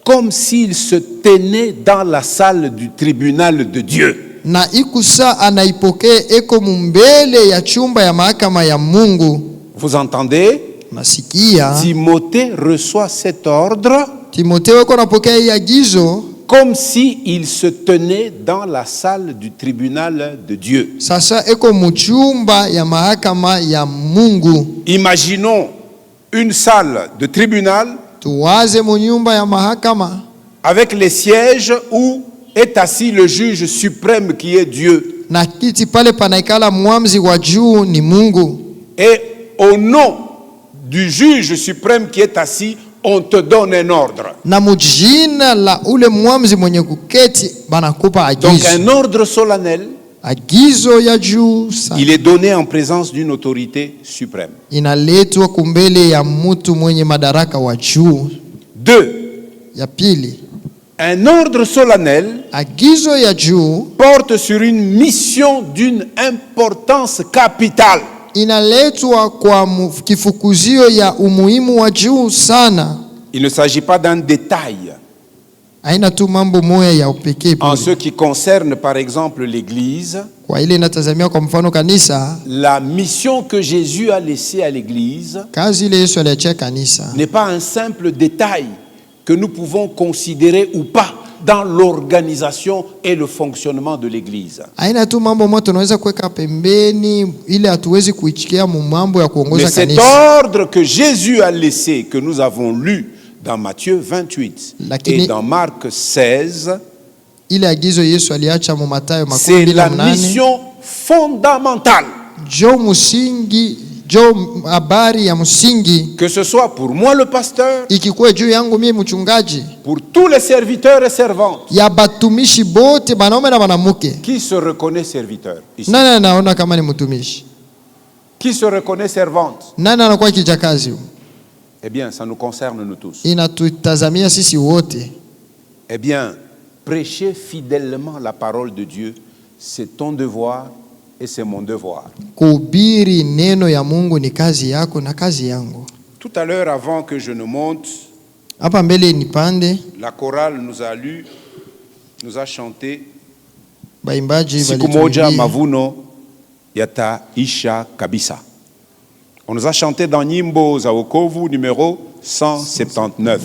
comme s'il se tenait dans la salle du tribunal de Dieu. na ikusa anaipokea eko mumbele ya chumba ya mahakama ya Mungu. Vous entendez? Nasikia Timothée reçoit cet ordre Timotheo eko napokea hii agizo comme s'il se tenait dans la salle du tribunal de Dieu. sasa eko muchumba ya mahakama ya Mungu. Imaginons une salle de tribunal Tuwaze mu nyumba ya mahakama avec les sièges où est assis le juge suprême qui est Dieu. na kiti pale panaikala mwamzi wa juu ni Mungu, Et au nom du juge suprême qui est assis, on te donne un ordre. na mujina la ule mwamzi mwenye kuketi banakupa Donc agizo. un ordre solennel, Agizo ya juu sana il est donné en présence d'une autorité suprême. inaletwa kumbele ya mtu mwenye madaraka wa juu. 2. Ya pili, Un ordre solennel agizo ya juu porte sur une mission d'une importance capitale. inaletwa kwa kifukuzio ya umuhimu wa juu sana. Il ne s'agit pas d'un détail. Haina tu mambo moya ya upekee En pale. ce qui concerne par exemple l'Église, Kwa ile inatazamia kwa mfano kanisa, la mission que Jésus a laissée à l'Église kazi ile Yesu aliachia kanisa n'est pas un simple détail que nous pouvons considérer ou pas dans l'organisation et le fonctionnement de l'Église. haina tu mambo moja tunaweza kuweka pembeni ile hatuwezi kuichikia mu mambo ya Mais kuongoza cet kanisa. ordre que Jésus a laissé, que nous avons lu dans Matthieu 28 Lakini- et dans Marc 16, Ile agizo Yesu aliacha mu Mathayo c'est la 28 mission fondamentale. jo musingi Jo habari ya msingi que ce soit pour moi le pasteur, ikikuwa juu yangu mimi mchungaji, pour tous les serviteurs et servantes. ya batumishi bote banaume na banamuke. Qui se reconnaît serviteur ici? Nani anaona kama ni mtumishi? Qui se reconnaît servante? Nani anakuwa kijakazi? Eh bien, ça nous concerne nous tous. Inatutazamia sisi wote. Eh bien, prêcher fidèlement la parole de Dieu, c'est ton devoir et c'est mon devoir. Kuhubiri neno ya Mungu ni kazi yako na kazi yangu. Tout à l'heure, avant que je ne monte, Hapa mbele nipande, la chorale nous a lu, nous a chanté baimbaji Siku moja balituimbia. mavuno yataisha kabisa. On nous a chanté dans Nyimbo za Wokovu numéro 179.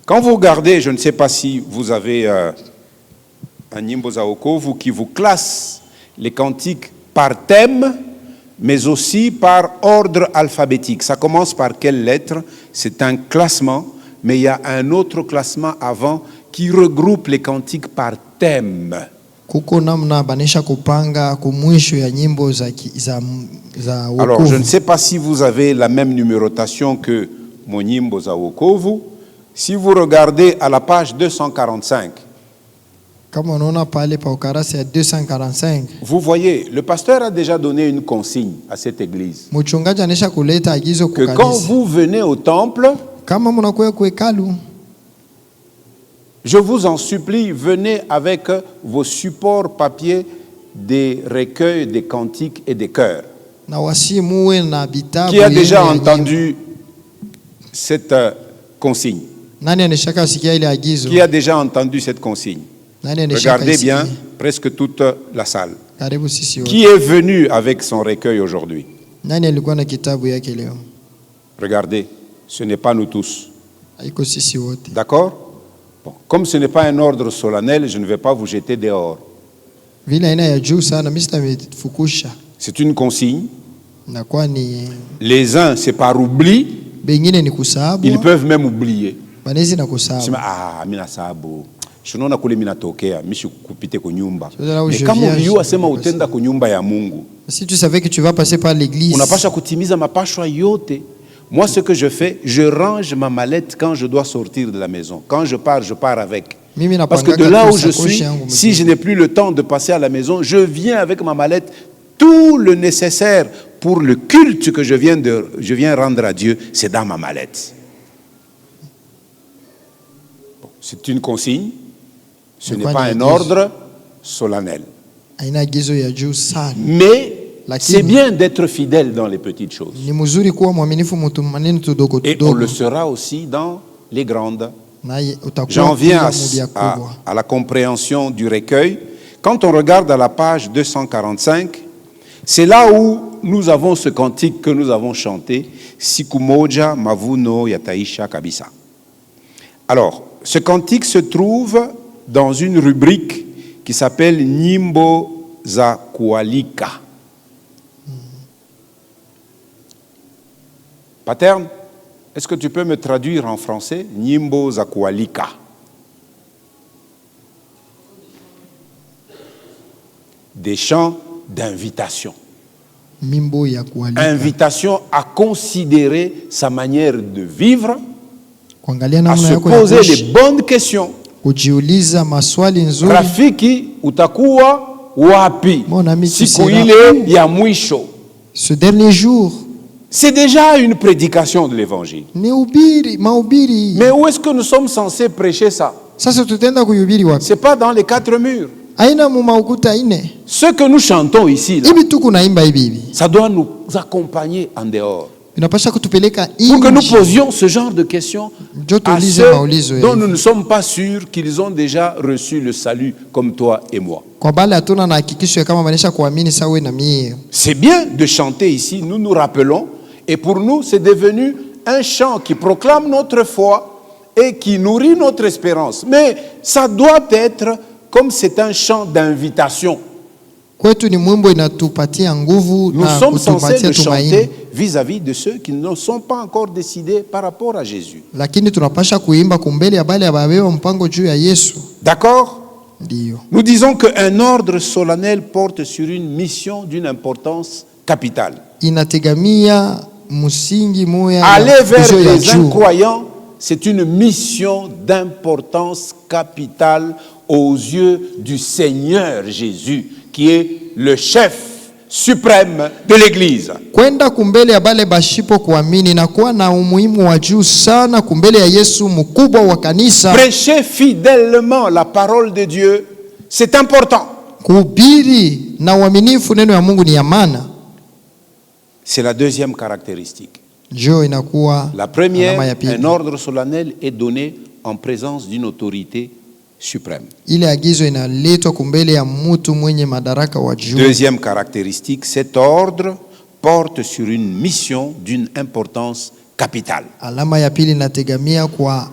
Quand vous regardez, je ne sais pas si vous avez un Nyimbo za Wokovu qui vous classe les cantiques par thème, mais aussi par ordre alphabétique. Ça commence par quelle lettre? C'est un classement, mais il y a un autre classement avant qui regroupe les cantiques par thème. Kuko namna banisha kupanga kumwisho ya nyimbo za wokovu. Alors, je ne sais pas si vous avez la même numérotation que mon Nyimbo za Wokovu. Si vous regardez à la page 245, Kama unaona pale pa ukarasa ya 245, vous voyez, le pasteur a déjà donné une consigne à cette église. mchungaji anesha kuleta agizo Que quand kukanisa. vous venez au temple, Kama mnakuwa kuhekalu, je vous en supplie, venez avec vos supports papier des recueils, des cantiques et des chœurs. na wasi muwe na bitabu. Qui a déjà yenu ya nyimbo. entendu cette consigne? Nani aneshaka sikia ile agizo? Qui a déjà entendu cette consigne? Nani aneshaka Regardez isikia? bien, presque toute la salle. Karibu sisi wote. Qui est venu avec son recueil aujourd'hui? Nani alikuwa na kitabu yake leo? Regardez, ce n'est pas nous tous. Haiko sisi wote. D'accord? Bon, comme ce n'est pas un ordre solennel, je ne vais pas vous jeter dehors. Vile aina ya juu sana mimi sitafukusha. C'est une consigne. Na kwa ni Les uns, c'est par oubli. bengine ni kusahabu. Ils peuvent même oublier. Banezi na kusahabu. Sema, ah, mina sabu. Shunona kule minatokea, mishi kupite kunyumba. là où Mais je kama viens, uliua je- sema utenda kunyumba ya Mungu, Si tu savais que tu vas passer par l'église, unapasha kutimiza mapashwa yote. Moi, ce que je fais, je range ma mallette quand je dois sortir de la maison. Quand je pars avec. mimi Parce que de napangaka là tu où je sakoshi suis, yangu si mzuri. je n'ai plus le temps de passer à la maison, je viens avec ma mallette. Tout le nécessaire pour le culte que je viens rendre à Dieu, c'est dans ma mallette. Bon, c'est une consigne. Ce n'est pas un ordre solennel. Haina agizo ya juu sana. Mais Lakini- c'est bien d'être fidèle dans les petites choses. Ni mzuri kuwa mwaminifu mtu maneno tudogo Et on tudogo. le sera aussi dans les grandes. Na utakuwa J'en viens pia mudia kubwa. à la compréhension du recueil. Quand on regarde à la page 245, c'est là où nous avons ce cantique que nous avons chanté, Siku moja mavuno yataisha kabisa. Alors, ce cantique se trouve dans une rubrique qui s'appelle Nyimbo za Kualika. Paterne, est-ce que tu peux me traduire en français Nyimbo za Kualika? Des chants d'invitation. Mimbo ya kualika. Invitation à considérer sa manière de vivre, Kuangalia à namna se yako ya poser les kuishi. bonnes questions. Kujiuliza maswali nzuri. Rafiki, utakuwa wapi Mon ami, tu siku seras ile ya mwisho? Ce dernier jour C'est déjà une prédication de l'évangile. ni mahubiri. Mais où est-ce que nous sommes censés prêcher ça? Sasa tutaenda kuhubiri wapi? C'est pas dans les quatre murs. Aina mu maukuta ine. Ce que nous chantons ici, là, Hivi tu kunaimba hivi. ça doit nous accompagner en dehors. Inapasha kutupeleka Pour que nous nje. posions ce genre de questions Njo à tuulize ceux maulizo dont ya nous hivi. ne sommes pas sûrs qu'ils ont déjà reçu le salut comme toi et moi. Kwa bale hatuna na hakikisho ya kama manisha kuamini sawa na mie. C'est bien de chanter ici, nous nous rappelons, et pour nous c'est devenu un chant qui proclame notre foi et qui nourrit notre espérance. Mais ça doit être comme c'est un chant d'invitation. Kwetu ni mwimbo inatupatia nguvu Nous na sommes censés kutupatia le chanter tumaini. vis-à-vis de ceux qui ne sont pas encore décidés par rapport à Jésus. Lakini tunapasha kuimba kumbele ya bale ababeba mpango juu ya Yesu. D'accord? Ndio. Nous disons qu'un ordre solennel porte sur une mission d'une importance capitale. inategamia msingi moya ya Aller vers uzio ya les juu. incroyants, c'est une mission d'importance capitale aux yeux du Seigneur Jésus, qui est le chef suprême de l'Église. Kwenda kumbele ya bale bashipo kuamini na kuwa na umuhimu wa juu sana kumbele ya Yesu mkubwa wa kanisa. Prêcher fidèlement la parole de Dieu, c'est important. Kuhubiri na uaminifu neno ya Mungu ni amana. C'est la deuxième caractéristique. Jo inakuwa La première, alama ya pili. un ordre solennel est donné en présence d'une autorité suprême. Ile agizo inaletwa kumbele ya mtu mwenye madaraka wa juu. Deuxième caractéristique, cet ordre porte sur une mission d'une importance capitale. Alama ya pili inategamia kwa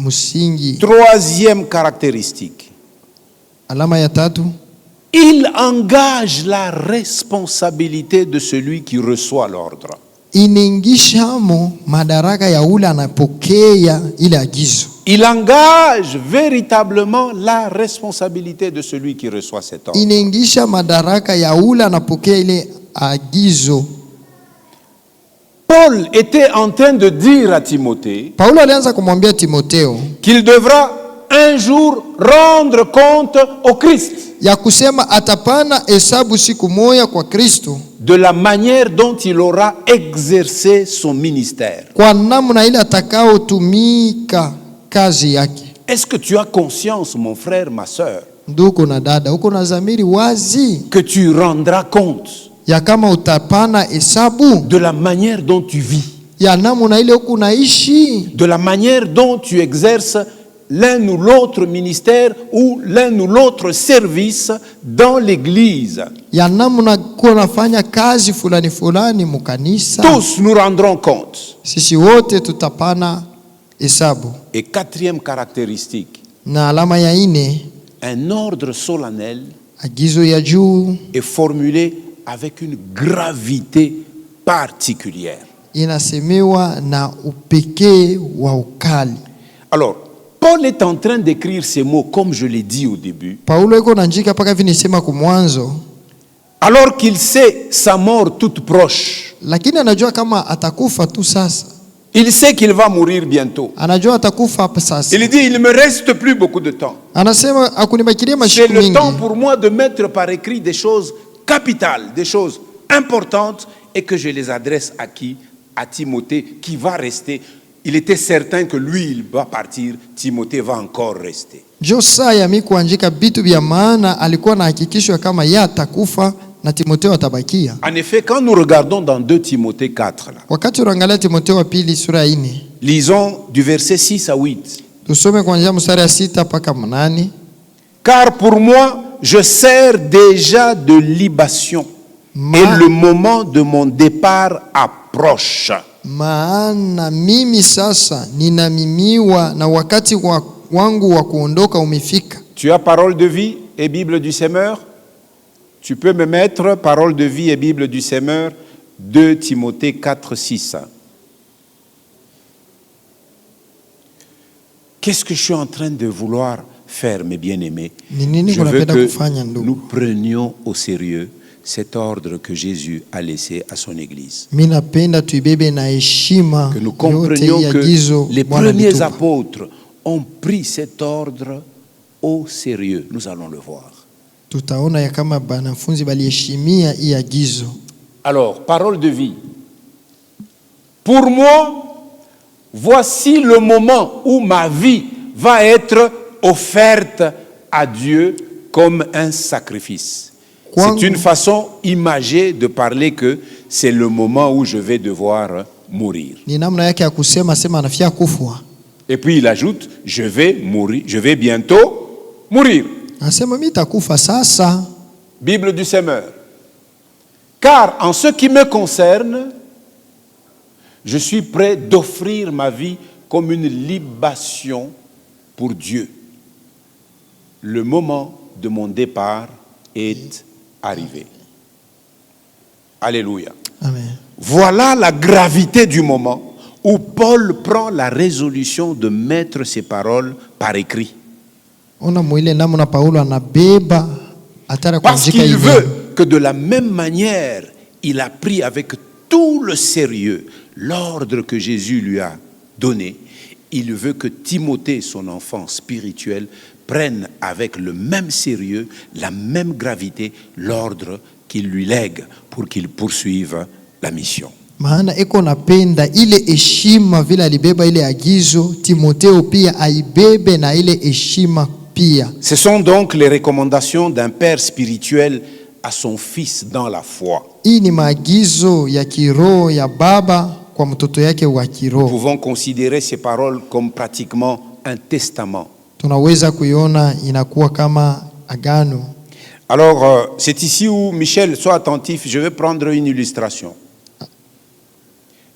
msingi. Troisième caractéristique, Alama ya tatu, il engage la responsabilité de celui qui reçoit l'ordre. inaingishamo madaraka ya ule anapokea ile agizo. Il engage véritablement la responsabilité de celui qui reçoit cet ordre. Inaingisha madaraka ya ule anapokea ile agizo. Paul était en train de dire à Timothée Paulo alianza kumwambia Timotheo qu'il devra un jour rendre compte au Christ ya kusema atapana hesabu siku moja kwa Kristo de la manière dont il aura exercé son ministère. kwa namna ile atakaotumika kazi yake. Est-ce que tu as conscience, mon frère, ma sœur, Ndugu na dada, uko na dhamiri wazi que tu rendras compte ya kama utapana hesabu de la manière dont tu vis, ya namna ile uko naishi, de la manière dont tu exerces l'un ou l'autre ministère ou l'un ou l'autre service dans l'église? ya namna uko nafanya kazi fulani fulani mukanisa. Tous nous rendrons compte. Sisi wote tutapana hesabu. Et quatrième caractéristique, Na alama ya ine, un ordre solennel agizo ya juu est formulé avec une gravité particulière. inasemewa na upekee wa ukali. Alors, Paul est en train d'écrire ces mots, comme je l'ai dit au début, Paulo iko naandika paka hivi nisema kumwanzo, alors qu'il sait sa mort toute proche. lakini anajua kama atakufa tu sasa. Il sait qu'il va mourir bientôt. Anajua atakufa hapa sasa. Il dit, il ne me reste plus beaucoup de temps. Anasema akunibakilia C'est mashiku le mingi. temps pour moi de mettre par écrit des choses capitales, des choses importantes, et que je les adresse à qui? À Timothée, qui va rester. Il était certain que lui, il va partir. Timothée va encore rester. Jo saa ya mi kuandika vitu vya maana, alikuwa na hakikisho kama yeye atakufa na Timotheo atabakia. En effet, quand nous regardons dans 2 Timothée 4, là, Wakati unaangalia Timotheo wa pili sura ya 4, lisons du verset 6 à 8. tusome kuanzia mstari ya 6 mpaka 8. Car pour moi, je sers déjà de libation, et le moment de mon départ approche. Maana mimi sasa ninamimiwa na wakati wangu wa kuondoka umefika. Tu as parole de vie et Bible du Semeur? Tu peux me mettre parole de vie et Bible du Semeur, 2 Timothée 4, 6. Qu'est-ce que je suis en train de vouloir faire, mes bien-aimés? Je veux que nous prenions au sérieux cet ordre que Jésus a laissé à son Église. Que nous comprenions que les premiers apôtres ont pris cet ordre au sérieux. Nous allons le voir. Alors, parole de vie. Pour moi, voici le moment où ma vie va être offerte à Dieu comme un sacrifice. C'est une façon imagée de parler que c'est le moment où je vais devoir mourir. Et puis il ajoute, je vais mourir, je vais bientôt mourir. Bible du Semeur. Car en ce qui me concerne, je suis prêt d'offrir ma vie comme une libation pour Dieu. Le moment de mon départ est arrivé. Alléluia. Amen. Voilà la gravité du moment où Paul prend la résolution de mettre ses paroles par écrit. Parce qu'il veut que de la même manière, il a pris avec tout le sérieux, l'ordre que Jésus lui a donné, il veut que Timothée, son enfant spirituel, prenne avec le même sérieux, la même gravité, l'ordre qu'il lui lègue pour qu'il poursuive la mission. Maana eko napenda ile heshima vile alibeba ile agizo, Timotheo pia aibebe na ile heshima pia. Ce sont donc les recommandations d'un père spirituel à son fils dans la foi. Hii ni maagizo ya kiroho ya baba kwa mtoto yake wa Nous kiroho. pouvons considérer ces paroles comme pratiquement un testament. Tunaweza kuiona inakuwa kama agano. Alors, c'est ici où, Michel, sois attentif, je vais prendre une illustration.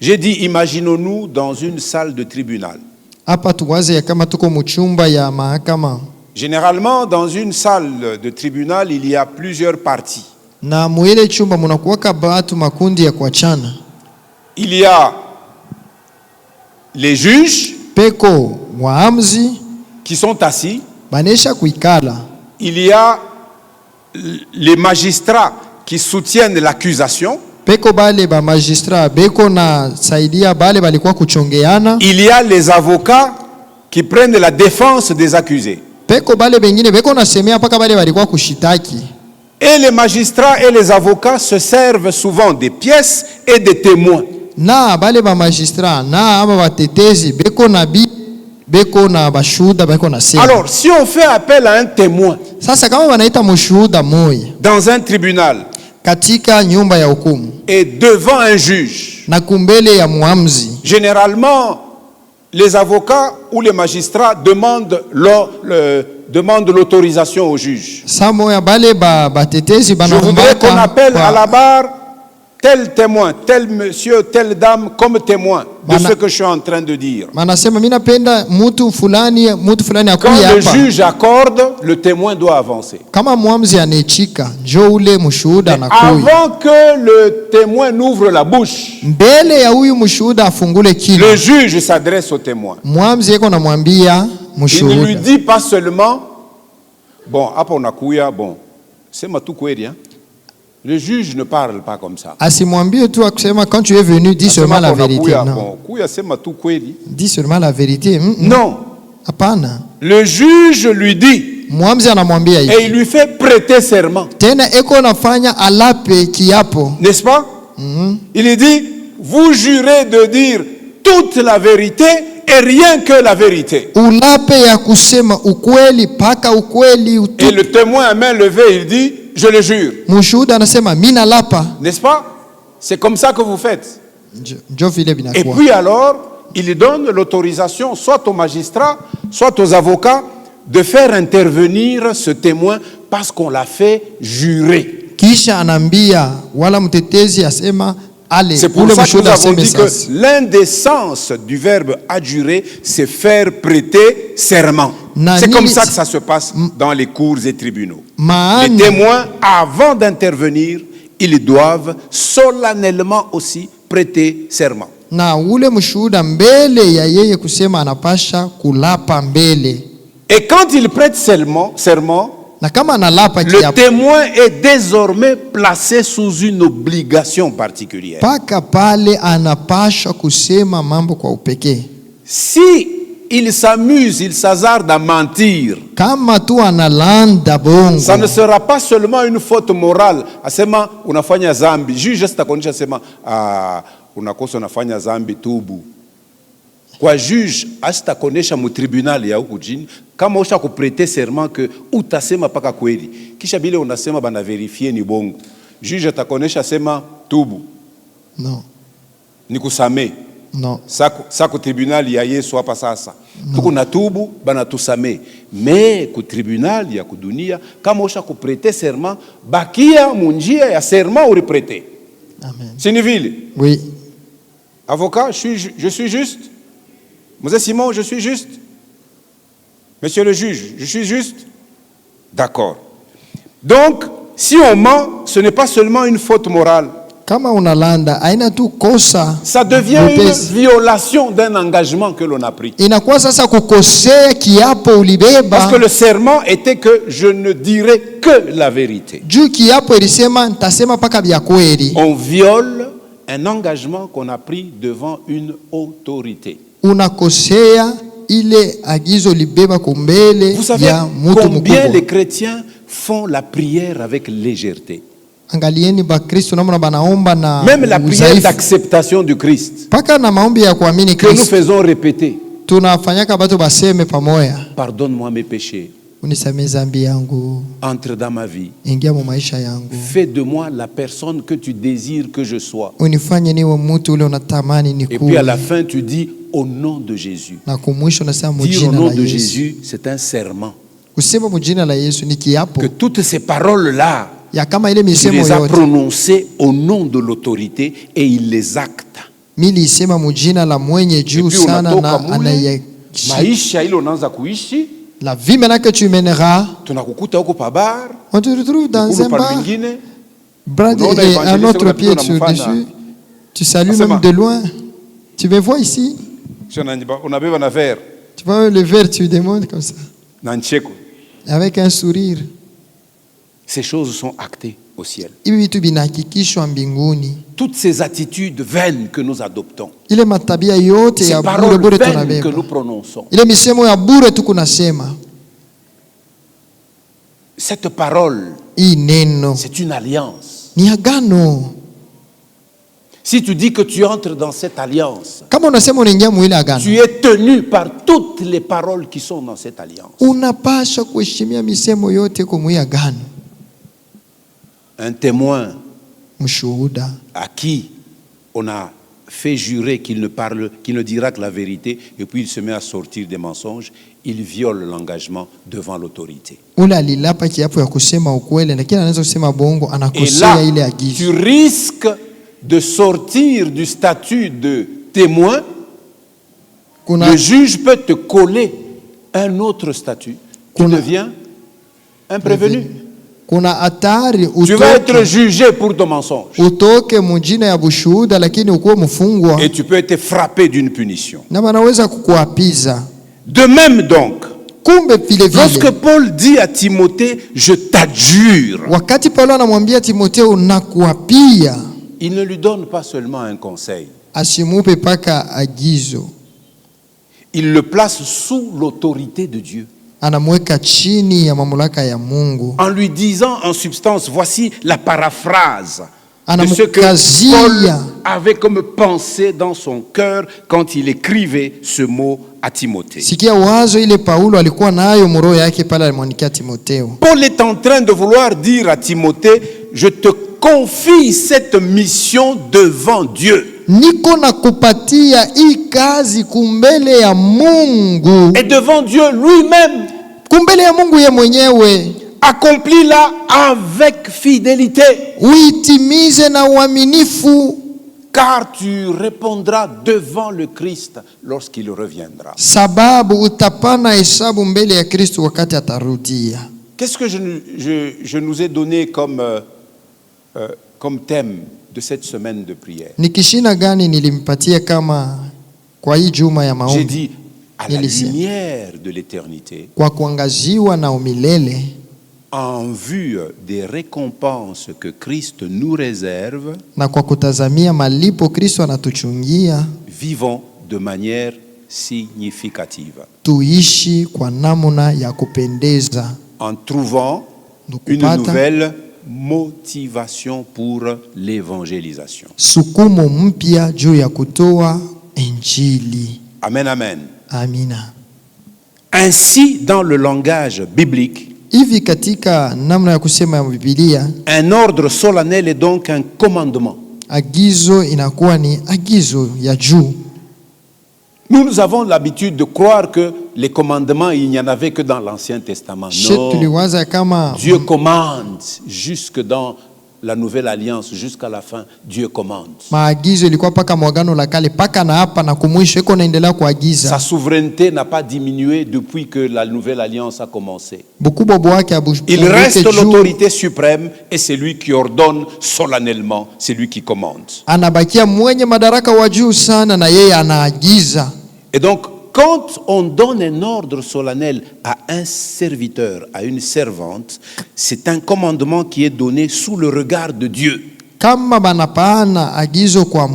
J'ai dit, imaginons-nous dans une salle de tribunal. Hapa tuwaze ya kama tuko mchumba ya mahakama. Généralement, dans une salle de tribunal, il y a plusieurs parties. Na muile chumba munakuwaka batu makundi ya kuachana. Il y a les juges Peko waamuzi qui sont assis. banesha kuikala. Il y a les magistrats qui soutiennent l'accusation. Peko bale ba magistrat beko na saidia bale balikuwa kuchongeana. Il y a les avocats qui prennent la défense des accusés. Peko bale bengine beko na semea paka bale balikuwa kushitaki. Et les magistrats et les avocats se servent souvent des pièces et des témoins. Na bale ba magistrat na aba batetezi beko na beko na bashuda beko na sema. Alors, si on fait appel à un témoin Sasa kama wanaita mshuhuda moja dans un tribunal katika nyumba ya hukumu et devant un juge, na kumbele ya muamzi, généralement, les avocats ou les magistrats demandent l'autorisation au juge. saa moya bale batetezi Je voudrais qu'on banaombaka appelle à la kwa barre tel témoin, tel monsieur, telle dame comme témoin de Bana- ce que je suis en train de dire. manasema mimi napenda mtu fulani Quand akuye le hapa. juge accorde, le témoin doit avancer. Kama muamzi anechika njo ule mshuhuda anakuya Avant que le témoin n'ouvre la bouche, mbele ya huyu mshuhuda afungule le kinywa. juge s'adresse au témoin. Muamzi yeko namwambia Il ne lui mshuhuda, dit pas seulement, bon, hapa unakuya, bon, sema tu kweli, hein? Le juge ne parle pas comme ça. asimwambie tu akusema quand tu es venu dis seulement la Asema vérité. unakuya, Non, bon, kuya sema tu kweli. dis seulement la vérité. Non, Hapana. le juge lui dit Muamzi anamwambia et hivi il lui fait prêter serment, tena, eko nafanya alape kiapo. n'est-ce pas? Il lui dit, vous jurez de dire toute la vérité et rien que la vérité. Ulape ya kusema ukweli paka ukweli Et le témoin à main levée, il dit, je le jure. Mshuhuda anasema mina lapa. N'est-ce pas? C'est comme ça que vous faites. Njo vile Et binakuwa. puis alors, il donne l'autorisation soit aux magistrats, soit aux avocats de faire intervenir ce témoin parce qu'on l'a fait jurer. Kisha anambia wala mtetezi asema ale C'est pour ule ça que nous mshuhuda avons aseme dit que sasa. l'un des sens du verbe adjurer, c'est faire prêter serment. Na C'est comme nini- ça que ça se passe dans les cours et tribunaux. Les Maana témoins, avant d'intervenir, ils doivent solennellement aussi prêter serment. na ule mshuhuda mbele ya yeye kusema anapasha kulapa mbele, Et quand ils prêtent serment, na kama analapa le kiapo témoin est désormais placé sous une obligation particulière. paka pale anapasha kusema mambo kwa upekee. Si il s'amuse, il s'hasarde à mentir, Kama tu analanda bongo, ça ne sera pas seulement une faute morale. Asema unafanya zambi. Juge sitakuonyesha asema unakosa unafanya zambi, tubu. Kwa juge asitakuonyesha mu tribunal ya huku chini kama usha kuprete serment que utasema paka kweli. Kisha bile unasema bana verifie ni bongo. Juge atakuonyesha sema tubu. no, Nikusame. no. Sako tribunal ya Yesu hapa sasa. Tuko na tubu bana tusame. Mais ku tribunal ya kudunia kama usha kuprete serment bakia munjia ya serment uriprete. Amen. C'est vile. Oui. Avocat, je suis juste. Monsieur Simon, je suis juste. Monsieur le juge, je suis juste. D'accord. Donc, si on ment, ce n'est pas seulement une faute morale. Kama unalanda aina tu kosa, Ça devient mwepesi. une violation d'un engagement que l'on a pris. Inakuwa sasa kukosea kiapo ulibeba. Parce que le serment était que je ne dirai que la vérité. Juu kiapo ilisema nitasema paka vya kweli. On viole un engagement qu'on a pris devant une autorité. Unakosea ile agizo libeba kumbele Vous savez ya mtu combien mkubwa. les chrétiens font la prière avec légèreté. Angalieni Bakristo namna banaomba na Même la prière udhaifu. d'acceptation du Christ, Paka na maombi ya kuamini que nous Kristo faisons répéter. tunafanyaka batu baseme pamoja, Pardonne-moi mes péchés, unisamee zambi yangu, entre dans ma vie. ingia mu maisha yangu, Fais de moi la personne que tu désires que je sois. unifanye niwe mtu ule unatamani Et puis à la nikuwe. fin, tu dis au nom de Jésus. Na kumwisho nasema Dire au mujina nom la de Yesu. Jésus, c'est un serment. Kusema mujina la Yesu ni kiapo Que toutes ces paroles-là, ya kama ile tu misemo les as yote prononcées au nom de l'autorité et il les acte. mili isema mujina la mwenye Et juu puis sana unatoka na mule, anayeshi. maisha ile unaanza kuishi, La vie maintenant que tu mèneras, tunakukuta huko pa bar, on te retrouve dans huko un pa bar, lingine, bras unaona et un évangéliste autre unapita pied dessus. unamfana. Tu salues Nasema. même de loin. Tu me vois ici, unabeba na verre tu vois le verre, tu demandes comme ça, na ncheko. avec un sourire. Ces choses sont actées au ciel. Hivi vitu vinahakikishwa mbinguni. Toutes ces attitudes vaines que nous adoptons, Ile matabia yote ces ya bure paroles bure vaines que tunabeba, nous prononçons, ile misemo ya bure tu kunasema, cette parole, hii neno c'est une alliance. ni agano. Si tu dis que tu entres dans cette alliance, Kama unasema unaingia mwile agano, tu es tenu par toutes les paroles qui sont dans cette alliance. unapasha kuheshimia misemo yote kwa mwile agano. Un témoin Mshuhuda à qui on a fait jurer qu'il ne dira que la vérité, et puis il se met à sortir des mensonges, il viole l'engagement devant l'autorité. ule alilapa kiapo ya kusema ukweli, lakini anaweza kusema bongo, Et anakosea là, ile tu agizo. risques de sortir du statut de témoin. Kuna Le juge peut te coller un autre statut. Tu Kuna- deviens un prévenu. kuna hatari Tu vas être utoke, jugé pour ton mensonge. utoke mujina ya bushuhuda, lakini ukuwe mfungwa Et tu peux être frappé d'une punition. na wanaweza kukuapiza. De même donc, Kumbe vile lorsque vile, Paul dit à Timothée, je t'adjure, wakati Paulo anamwambia Timotheo nakuapia, il ne lui donne pas seulement un conseil. asimupe paka agizo, Il le place sous l'autorité de Dieu. anamweka chini ya mamlaka ya Mungu, En lui disant en substance, voici la paraphrase de ce que anamkazia Paul avait comme pensée dans son cœur quand il écrivait ce mot à Timothée. Sikia wazo ile Paulo alikuwa nayo mroho yake pale alimwandikia Timotheo. Paul est en train de vouloir dire à Timothée, je te confie cette mission devant Dieu. Niko na kupatia hii kazi kumbele ya Mungu, Et devant Dieu lui-même, kumbele ya Mungu ye mwenyewe, accomplis-la avec fidélité, uitimize na uaminifu, car tu répondras devant le Christ lorsqu'il reviendra. sababu utapana hesabu mbele ya Kristo wakati atarudia. Qu'est-ce que je nous ai donné comme thème de cette semaine de prière? Ni kishina gani nilimpatia kama kwa hii juma ya J'ai maombi? dit, à la Nilisema, lumière de l'éternité, kwa kuangaziwa na umilele, en vue des récompenses que Christ nous réserve, na kwa kutazamia malipo Kristo anatuchungia, vivons de manière significative, tuishi kwa namna ya kupendeza, en trouvant une Nukupata nouvelle motivation pour l'évangélisation. sukumo mpya juu ya kutoa injili. Amen, amen. Amina. Ainsi, dans le langage biblique, Hivi katika namna ya kusema ya Biblia, un ordre solennel est donc un commandement. agizo inakuwa ni agizo ya juu. Nous avons l'habitude de croire que les commandements, il n'y en avait que dans l'Ancien Testament. She Non, tuliwaza kama Dieu commande jusque dans la Nouvelle Alliance, jusqu'à la fin, Dieu commande. maagizo ilikuwa paka mwagano la kale paka na hapa na kumwisho iko naendelea Sa kuagiza. souveraineté n'a pas diminué depuis que la Nouvelle Alliance a commencé. Bukubwa bwake Il reste abuke juu, l'autorité suprême et c'est lui qui ordonne solennellement, c'est lui qui commande. anabakia mwenye madaraka wa juu sana na yeye anaagiza. Et donc, quand on donne un ordre solennel à un serviteur, à une servante, c'est un commandement qui est donné sous le regard de Dieu. kama banapana agizo kwa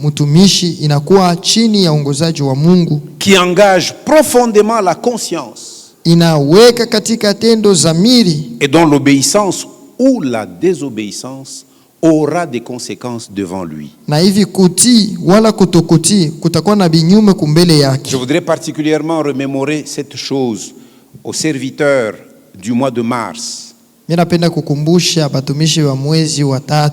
mtumishi inakuwa chini ya uongozaji wa Mungu, qui engage profondément la conscience inaweka katika tendo zamiri, et dont l'obéissance ou la désobéissance aura des conséquences devant lui. na hivi kutii wala kutokutii kutakuwa na binyume kumbele yake. Je voudrais particulièrement remémorer cette chose aux serviteurs du mois de mars. Mimi napenda kukumbusha batumishi wa mwezi wa 3.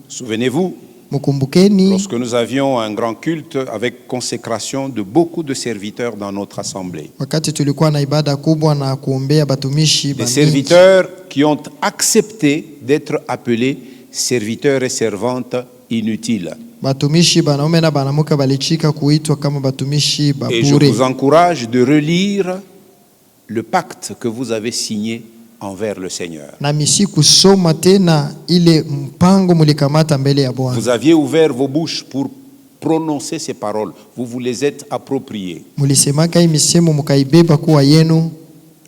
Souvenez-vous, Mkumbukeni lorsque nous avions un grand culte avec consécration de beaucoup de serviteurs dans notre assemblée. wakati tulikuwa na ibada kubwa na kuombea batumishi Des bamingi, serviteurs qui ont accepté d'être appelés serviteurs et servantes inutiles. batumishi banaume na banamuke balichika kuitwa kama batumishi Et je babure. vous encourage de relire le pacte que vous avez signé envers le Seigneur. Na misi kusoma tena ile mpango mulikamata mbele ya Bwana. Vous aviez ouvert vos bouches pour prononcer ces paroles. Vous vous les êtes appropriées. Mulisemaka hii misemo mukaibeba kuwa yenu.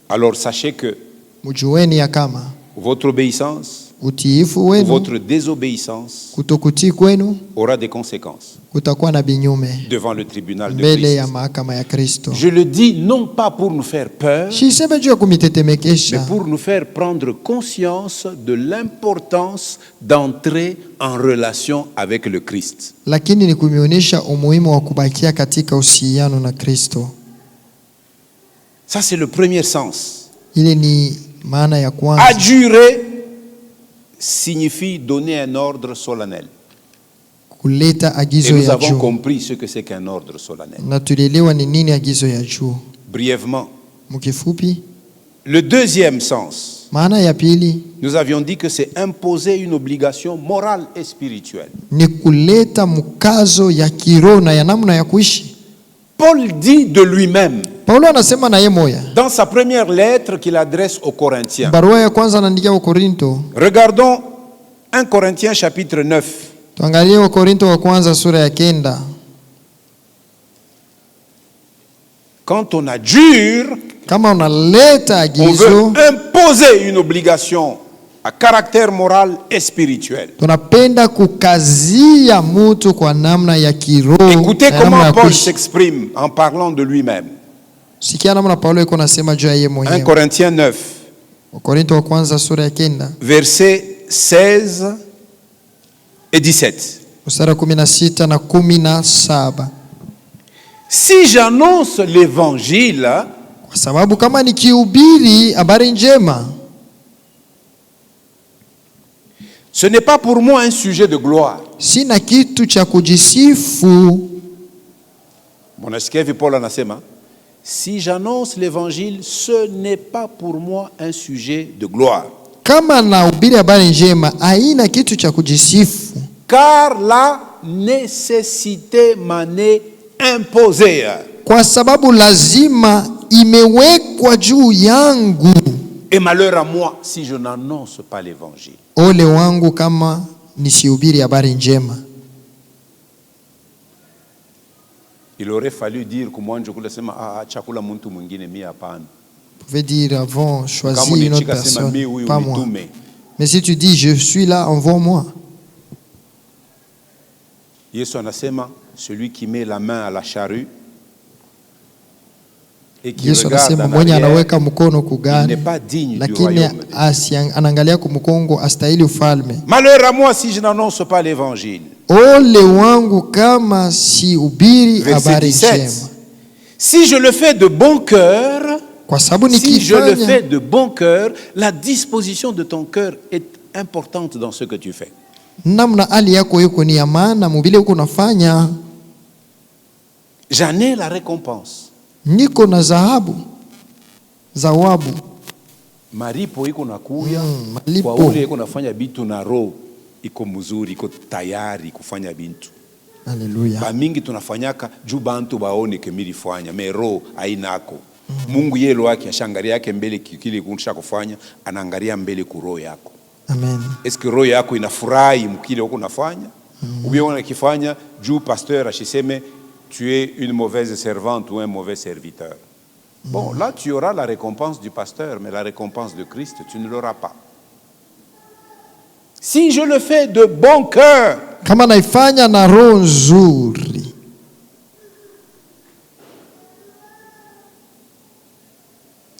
Alors sachez que Mujueni ya kama votre obéissance utiifu ou wenu, votre désobéissance kutokutii kwenu aura des conséquences kutakuwa na binyume devant le tribunal de mbele ya Christ. mahakama ya Kristo. Je le dis non pas pour nous faire peur, Shiseme juu ya mais kumitetemekesha, pour nous faire prendre conscience de l'importance d'entrer en relation avec le Christ. lakini ni kumionyesha umuhimu wa kubakia katika uhusiano na Kristo. Ça, c'est le premier sens. Ile ni maana ya kwanza. Adjurer signifie donner un ordre solennel. Kuleta Et agizo nous ya avons juu. compris ce que c'est qu'un ordre solennel. Na tulielewa ni nini agizo ya juu. Brièvement, Mkifupi, le deuxième sens, maana ya pili nous avions dit que c'est imposer une obligation morale et spirituelle. ni kuleta mkazo ya kiroho na ya namna ya kuishi. Paul dit de lui-même, Paulo anasema na yeye moya. dans sa première lettre qu'il adresse aux Corinthiens. Barua ya kwanza anaandikia wa Korinto. Regardons 1 Corinthiens chapitre 9. Tuangalie wa Korinto wa kwanza sura ya 9. Quand on adjure, Kama unaleta on veut agizo, imposer une obligation à caractère moral et spirituel. tunapenda kukazia mtu kwa namna ya kiroho. Écoutez na namna comment ya Paul kuishi. s'exprime en parlant de lui-même. Sikia namna Paulo yuko nasema juu ya yeye 1 mwenyewe. Corinthiens 9, Wa Korinto wa kwanza sura ya 9 versets 16 et 17. mstari 16 na 17. Si j'annonce l'évangile, Kwa sababu kama nikihubiri habari njema, ce n'est pas pour moi un sujet de gloire. sina kitu cha kujisifu. Mwanasikia hivi Paul anasema, si j'annonce l'évangile, ce n'est pas pour moi un sujet de gloire. Kama nahubiri habari njema, haina kitu cha kujisifu, Car la nécessité m'en est imposée. kwa sababu lazima imewekwa juu yangu. Et malheur à moi si je n'annonce pas l'évangile. Ole wangu kama nisihubiri habari njema. Il aurait fallu dire kumwanjo kule sema chakula mtu mwingine mimi hapana. Vous pouvez dire avant, Kama choisis une autre unichika sema personne, mimi huyu pas moi. nitume. Mais si tu dis, je suis là, envoie-moi. Yesu anasema celui qui met la main à la charrue et qui Yesu regarde anasema en mwenye arrière, anaweka mkono il kugani, n'est pas digne du lakini royaume de Dieu. anaangalia kumkongo astahili ufalme. Malheur à moi si je n'annonce pas l'évangile. Ole wangu kama sihubiri Verset habari 17. njema. Si je le fais de bon cœur, Kwa sababu si je le nikifanya fais de bon cœur, la disposition de ton cœur est importante dans ce que tu fais. namna hali yako yuko ni ya maana mubile huko nafanya, J'en ai la récompense. niko na zawabu Maripo iko nakuya kwa malipo. ule iko nafanya bitu na roho iko mzuri, iko tayari kufanya bintu. Haleluya. Ba mingi tunafanyaka juu bantu baone kemilifanya me roho ainako. Mungu yelo wake ashangaria yake mbele kile kunisha kufanya, anaangalia mbele ku roho yako. Amen. Est-ce que roho yako inafurahi mkile uko nafanya? Ou bien unakifanya juu pasteur ashiseme tu es une mauvaise servante ou un mauvais serviteur. Bon, là tu auras la récompense du pasteur, mais la récompense de Christ, tu ne l'auras pas. si je le fais de bon cœur, kama naifanya na roho nzuri,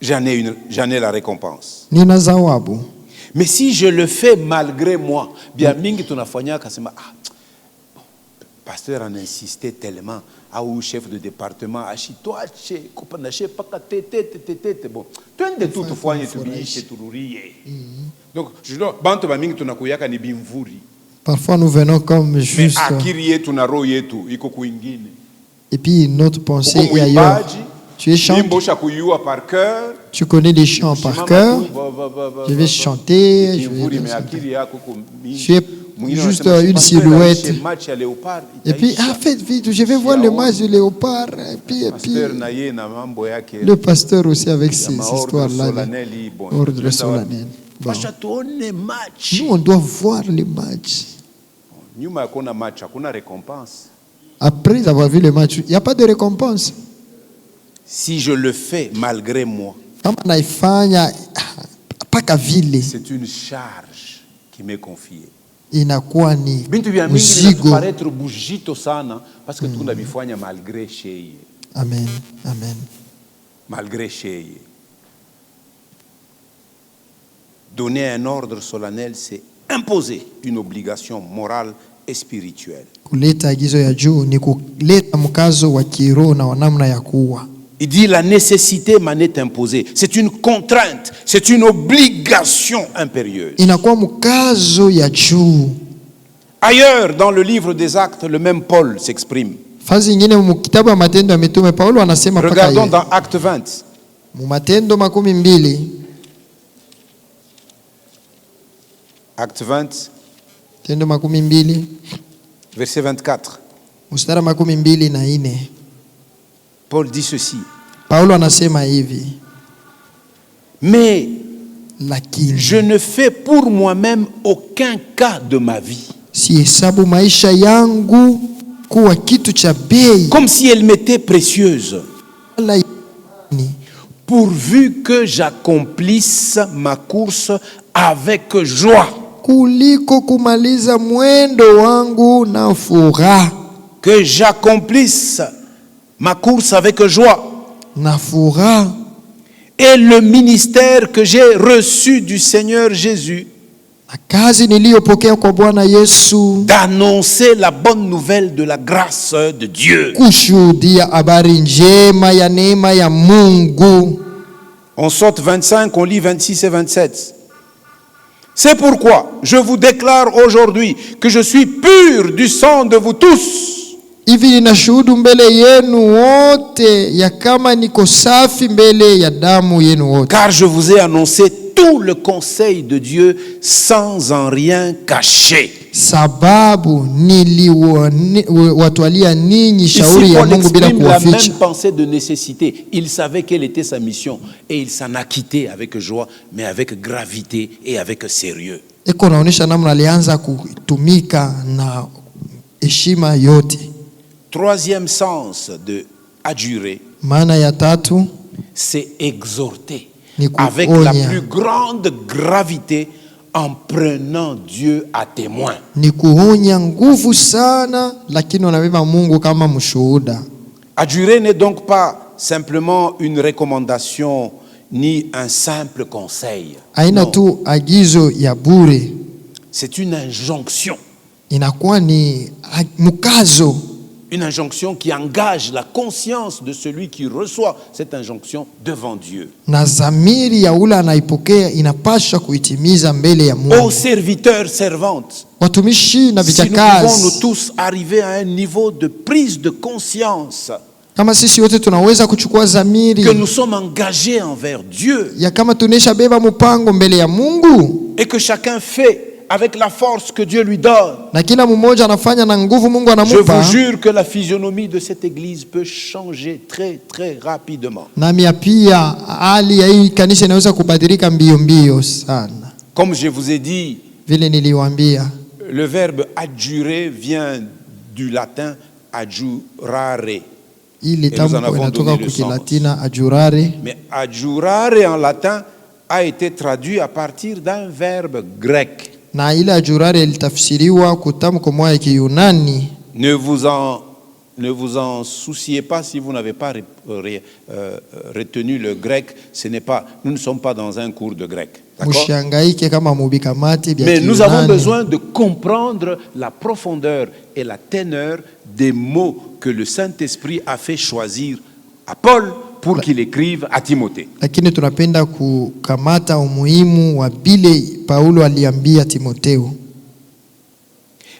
j'en ai la récompense. nina zawabu. Mais si je le fais malgré moi, bien mingi tunafanya kasema pasteur en insisté tellement au chef de département ashitwache kupanashe paka tete bon twende tu tufanye tubiishe tururie. Donc je dis bantu ba mingi tunakuyaka ni bimvuri. Parfois nous venons comme Mais juste akiri yetu na roho yetu iko kuingine. et puis notre pensée est ailleurs. Tu es chanteur, par cœur, tu connais des chants par cœur. Je vais chanter, tu es juste une silhouette. Et puis, faites vite, je vais voir le match du léopard. Et puis, le pasteur aussi avec ces histoires-là, ordre solennel. Bon. Nous, on doit voir les matchs. Après avoir vu le match, il n'y a pas de récompense. Si je le fais malgré moi, c'est une charge qui m'est confiée. Inakuwa ni mzigo. Paraître bujito sana parce que tunabifanya malgré sheye. Amen. Amen. Malgré sheye. Donner un ordre solennel, c'est imposer une obligation morale et spirituelle. Kuleta agizo ya juu ni kuleta mkazo wa kiroho na namna ya kuwa. Il dit la nécessité m'en est imposée. C'est une contrainte, c'est une obligation impérieuse. Inakuwa mkazo ya juu. Ailleurs dans le livre des Actes, le même Paul s'exprime. Fazi nyingine mu kitabu ya Matendo ya Mitume Paulo anasema paka. Regardons dans Acte 20. Mu Matendo 20. Acte 20. Matendo 20. Verset 24. Mstari 24. Paul dit ceci. Paulo anasema hivi. Mais lakini je ne fais pour moi-même aucun cas de ma vie. Si hesabu maisha yangu kuwa kitu cha bei. Comme si elle m'était précieuse. Pourvu que j'accomplisse ma course avec joie. Kuliko kumaliza mwendo wangu na furaha. Que j'accomplisse ma course avec joie. Na furaha. Et le ministère que j'ai reçu du Seigneur Jésus, kazi niliyopokea kwa Bwana Yesu, d'annoncer la bonne nouvelle de la grâce de Dieu. Kushuhudia habari njema ya neema ya Mungu. On saute 25, on lit 26 et 27. C'est pourquoi je vous déclare aujourd'hui que je suis pur du sang de vous tous. Hivi ninashuhudu mbele yenu wote ya kama niko safi mbele ya damu yenu wote. Car je vous ai annoncé tout le conseil de Dieu sans en rien cacher. Sababu niliwatwalia ninyi shauri ya Mungu bila kuwaficha. La même pensée de nécessité. Il savait quelle était sa mission et il s'en acquittait avec joie, mais avec gravité et avec sérieux. Eko naonesha namna alianza kutumika na heshima yote. Troisième sens de adjurer, maana ya tatu, c'est exhorter avec la plus grande gravité en prenant Dieu à témoin. Ni kuonya nguvu sana lakini unabeba Mungu kama mshuhuda. Adjurer n'est donc pas simplement une recommandation ni un simple conseil. Haina tu agizo ya bure. C'est une injonction. Inakuwa ni mkazo. Une injonction qui engage la conscience de celui qui reçoit cette injonction devant Dieu. Na zamiri ya ula anaipokea inapaswa kuitimiza mbele ya Mungu. Aux serviteurs, servantes, watumishi na si nous vijakazi, pouvons nous tous arriver à un niveau de prise de conscience kama sisi wote tunaweza kuchukua zamiri que nous sommes engagés envers Dieu ya kama tunesha beba mpango mbele ya Mungu, et que chacun fait avec la force que Dieu lui donne. Na kila mmoja anafanya na nguvu Mungu anamupa. Je vous jure que la physionomie de cette église peut changer très très rapidement. Nami pia hali ya hii kanisa inaweza kubadilika mbio mbio sana. Comme je vous ai dit, vile niliwaambia, le verbe adjurer vient du latin adjurare. Ili tamko inatoka kwa Kilatina adjurare. Mais adjurare en latin a été traduit à partir d'un verbe grec. Na ile ajurare ilitafsiriwa kutamko moja Kiyunani. Ne vous en souciez pas si vous n'avez pas retenu le grec. Nous ne sommes pas dans un cours de grec. Mais nous avons besoin de comprendre la profondeur et la teneur des mots que le Saint-Esprit a fait choisir à Paul pour qu'il écrive à Timothée. Lakini tunapenda kukamata umuhimu wa bile Paulo aliambia Timotheo.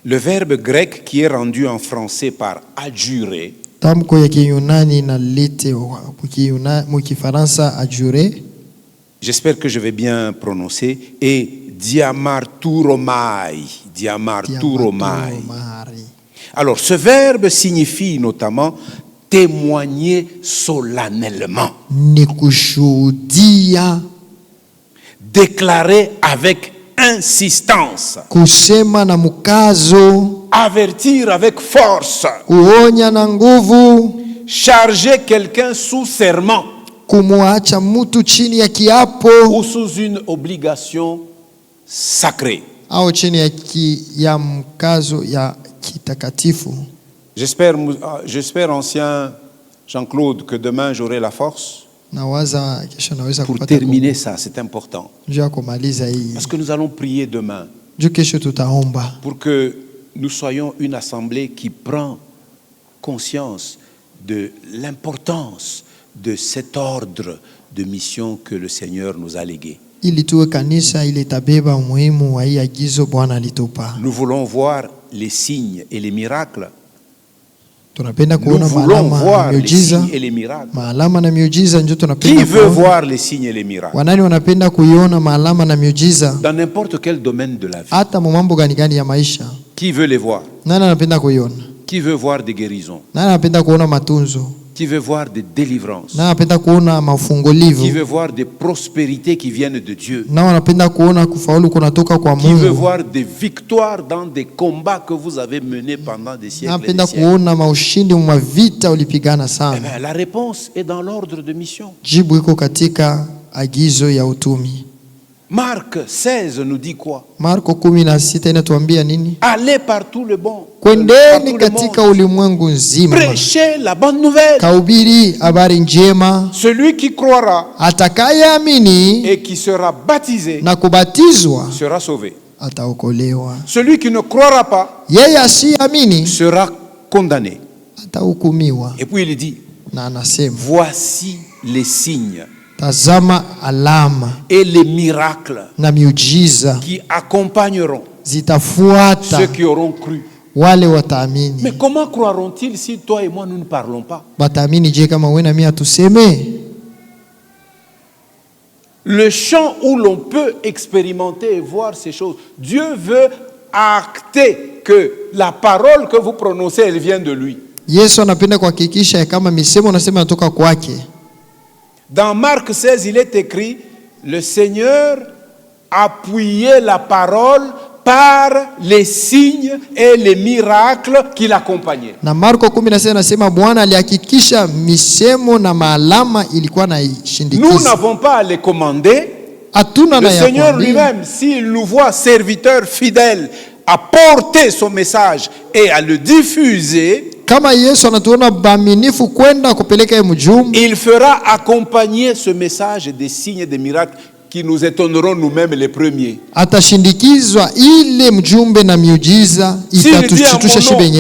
Le verbe grec qui est rendu en français par adjurer, tamko ya Kiyunani na lite Kifaransa adjurer, j'espère que je vais bien prononcer, est diamarturomai. Diamarturomai. Alors ce verbe signifie notamment témoigner solennellement, déclarer avec insistance, kusema na mukazo, avertir avec force, kuonya na nguvu, charger quelqu'un sous serment, kumuacha mtu chini ya kiapo, ou sous une obligation sacrée. Au chini ya mkazo ya kitakatifu. J'espère, ancien Jean-Claude, que demain j'aurai la force pour terminer ça. C'est important. Parce que nous allons prier demain pour que nous soyons une assemblée qui prend conscience de l'importance de cet ordre de mission que le Seigneur nous a légué. Nous voulons voir les signes et les miracles. Nous voulons voir les signes et les miracles. Qui veut voir les signes et les miracles? Dans n'importe quel domaine de la vie. Qui veut les voir? Qui veut voir des guérisons? Qui veut voir des délivrances? Qui veut voir des prospérités qui viennent de Dieu? Qui veut voir des victoires dans des combats que vous avez menés pendant des siècles et des siècles? La réponse est dans l'ordre de mission. Marc 16 nous dit quoi? Allez par tout le monde. Prêchez la bonne nouvelle. Celui qui croira et qui sera baptisé sera sauvé. Celui qui ne croira pas sera condamné. Et puis il dit, voici les signes et les miracles qui accompagneront ceux qui auront cru. Mais comment croiront-ils si toi et moi nous ne parlons pas? Le champ où l'on peut expérimenter et voir ces choses, Dieu veut acter que la parole que vous prononcez, elle vient de lui. Dans Marc 16, il est écrit, le Seigneur appuyait la parole par les signes et les miracles qui l'accompagnaient. Na Marko 16 nasema Bwana alihakikisha misemo na maalama ilikuwa na shindikiza. Nous n'avons pas à les commander. Le Seigneur lui-même, s'il nous voit serviteurs fidèles à porter son message et à le diffuser, il fera accompagner ce message des signes et des miracles qui nous étonneront nous-mêmes les premiers. S'il dit à mon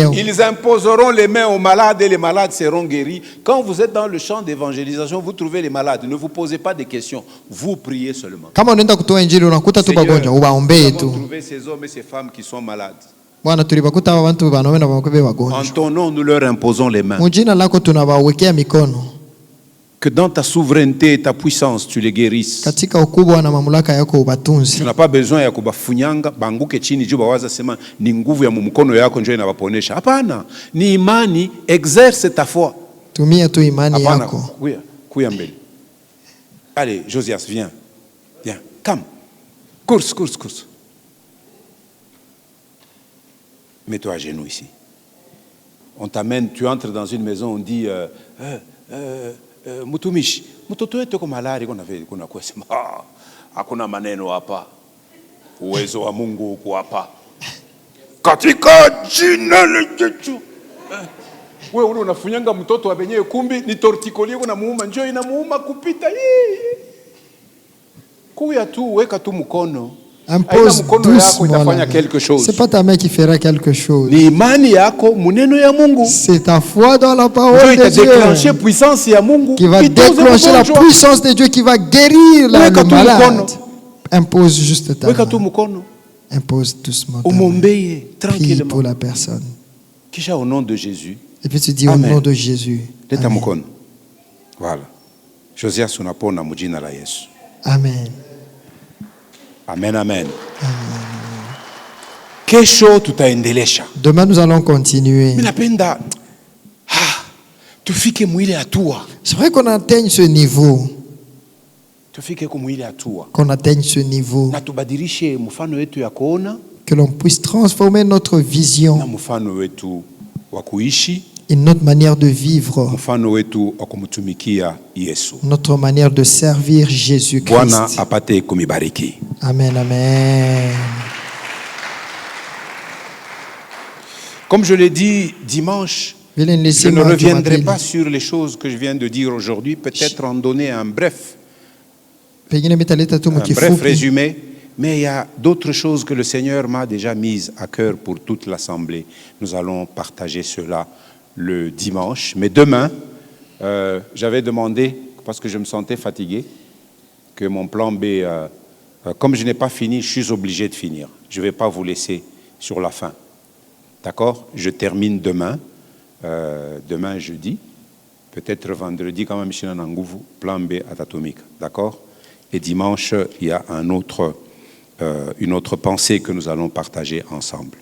nom, ils imposeront les mains aux malades et les malades seront guéris. Quand vous êtes dans le champ d'évangélisation, vous trouvez les malades. Ne vous posez pas de questions. Vous priez seulement. Seigneur, nous avons trouvé ces hommes et ces femmes qui sont malades. En ton nom, nous leur imposons les mains. Que dans ta souveraineté et ta puissance, tu les guérisses. Tu n'as pas besoin ya kubafunyanga banguke chini juu bawaza sema ni nguvu ya mkono yako njoo inawaponesha. Hapana, ni imani, exerce ta foi. Tumia tu imani yako. Kuya mbele. Allez, Josias, viens. Viens, come. Course. Mets-toi à genoux ici. On t'amène, tu entres dans une maison, on dit Mutumishi, mtoto wetu yuko malari kuna kwesema hakuna maneno hapa. Uwezo wa Mungu uko hapa. Katika jina la Yesu. Wewe unafunyanga mtoto wa benye kumbi ni torticolis na muuma njoo inamuuma kupita hii. Kuya tu weka tu mkono. Impose doucement. C'est pas ta main qui fera quelque chose. Ni imani yako muneno ya Mungu. C'est ta foi dans la parole de Dieu déclencher puissance ya Mungu qui va déclencher la puissance de Dieu qui va guérir le malade. Impose juste ta main. Impose doucement ta main. Prie pour la personne. Kisha au nom de Jésus. Et puis tu dis au nom de Jésus. Leta mkono. Voilà. Josias unapona mjina la Yesu. Amen. Amen, amen. Kesho tutaendelesha. Demain nous allons continuer. Mimi napenda tufike mwile hatua. C'est vrai qu'on atteigne ce niveau. Tufike kumwile hatua. Qu'on atteigne ce niveau. Na tubadilishe mfano wetu ya kuona. Que l'on puisse transformer notre vision. Na mfano wetu wa kuishi. Une autre manière de vivre. Mfano wetu wa kumtumikia Yesu. Notre manière de servir Jésus-Christ. Bwana apate kumibariki. Amen, amen. Comme je l'ai dit dimanche, je ne reviendrai pas sur les choses que je viens de dire aujourd'hui, peut-être en donner un bref résumé, mais il y a d'autres choses que le Seigneur m'a déjà mises à cœur pour toute l'Assemblée. Nous allons partager cela le dimanche. Mais demain, j'avais demandé, parce que je me sentais fatigué, que mon plan B, comme je n'ai pas fini, je suis obligé de finir. Je ne vais pas vous laisser sur la fin. D'accord? Je termine demain, demain jeudi, peut-être vendredi quand même, plan B atatomique. D'accord? Et dimanche, il y a une autre pensée que nous allons partager ensemble.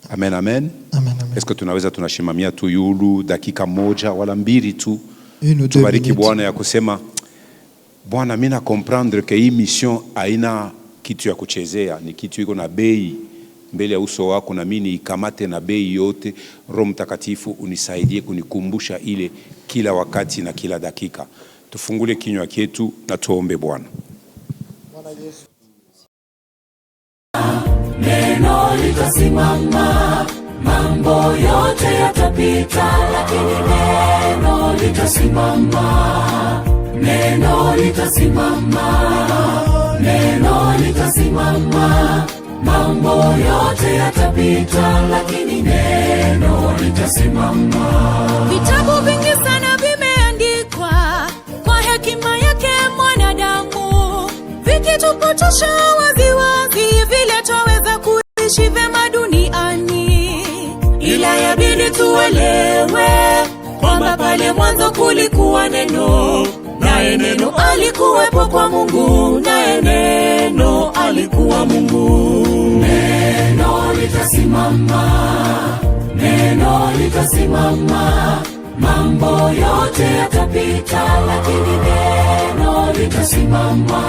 Amen, amen. Amen, amen. Est-ce que tunaweza tunashimamia tu yulu dakika moja wala mbili tu? Tubariki Bwana ya kusema Bwana, mimi na comprendre que hii mission haina kitu ya kuchezea, ni kitu iko na bei mbele ya uso wako, na mimi ikamate na bei yote. Roho Mtakatifu unisaidie kunikumbusha ile kila wakati na kila dakika. Tufungule kinywa chetu na tuombe Bwana. Bwana Yesu. Neno litasimama, mambo yote yatapita, lakini neno litasimama. Neno litasimama, neno litasimama, mambo yote yatapita, lakini neno litasimama. Vitabu vingi sana vimeandikwa kwa hekima yake mwanadamu, vikitupotosha waziwazi vile twaweza kuishi vema duniani, ila yabidi tuelewe kwamba pale mwanzo kulikuwa neno, naye neno alikuwepo kwa Mungu, naye neno alikuwa Mungu. Neno litasimama, neno litasimama, mambo yote yatapita, lakini neno litasimama.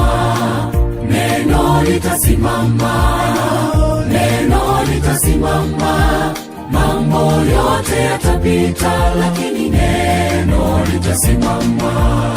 Neno litasimama, neno litasimama, mambo yote yatapita, lakini neno litasimama.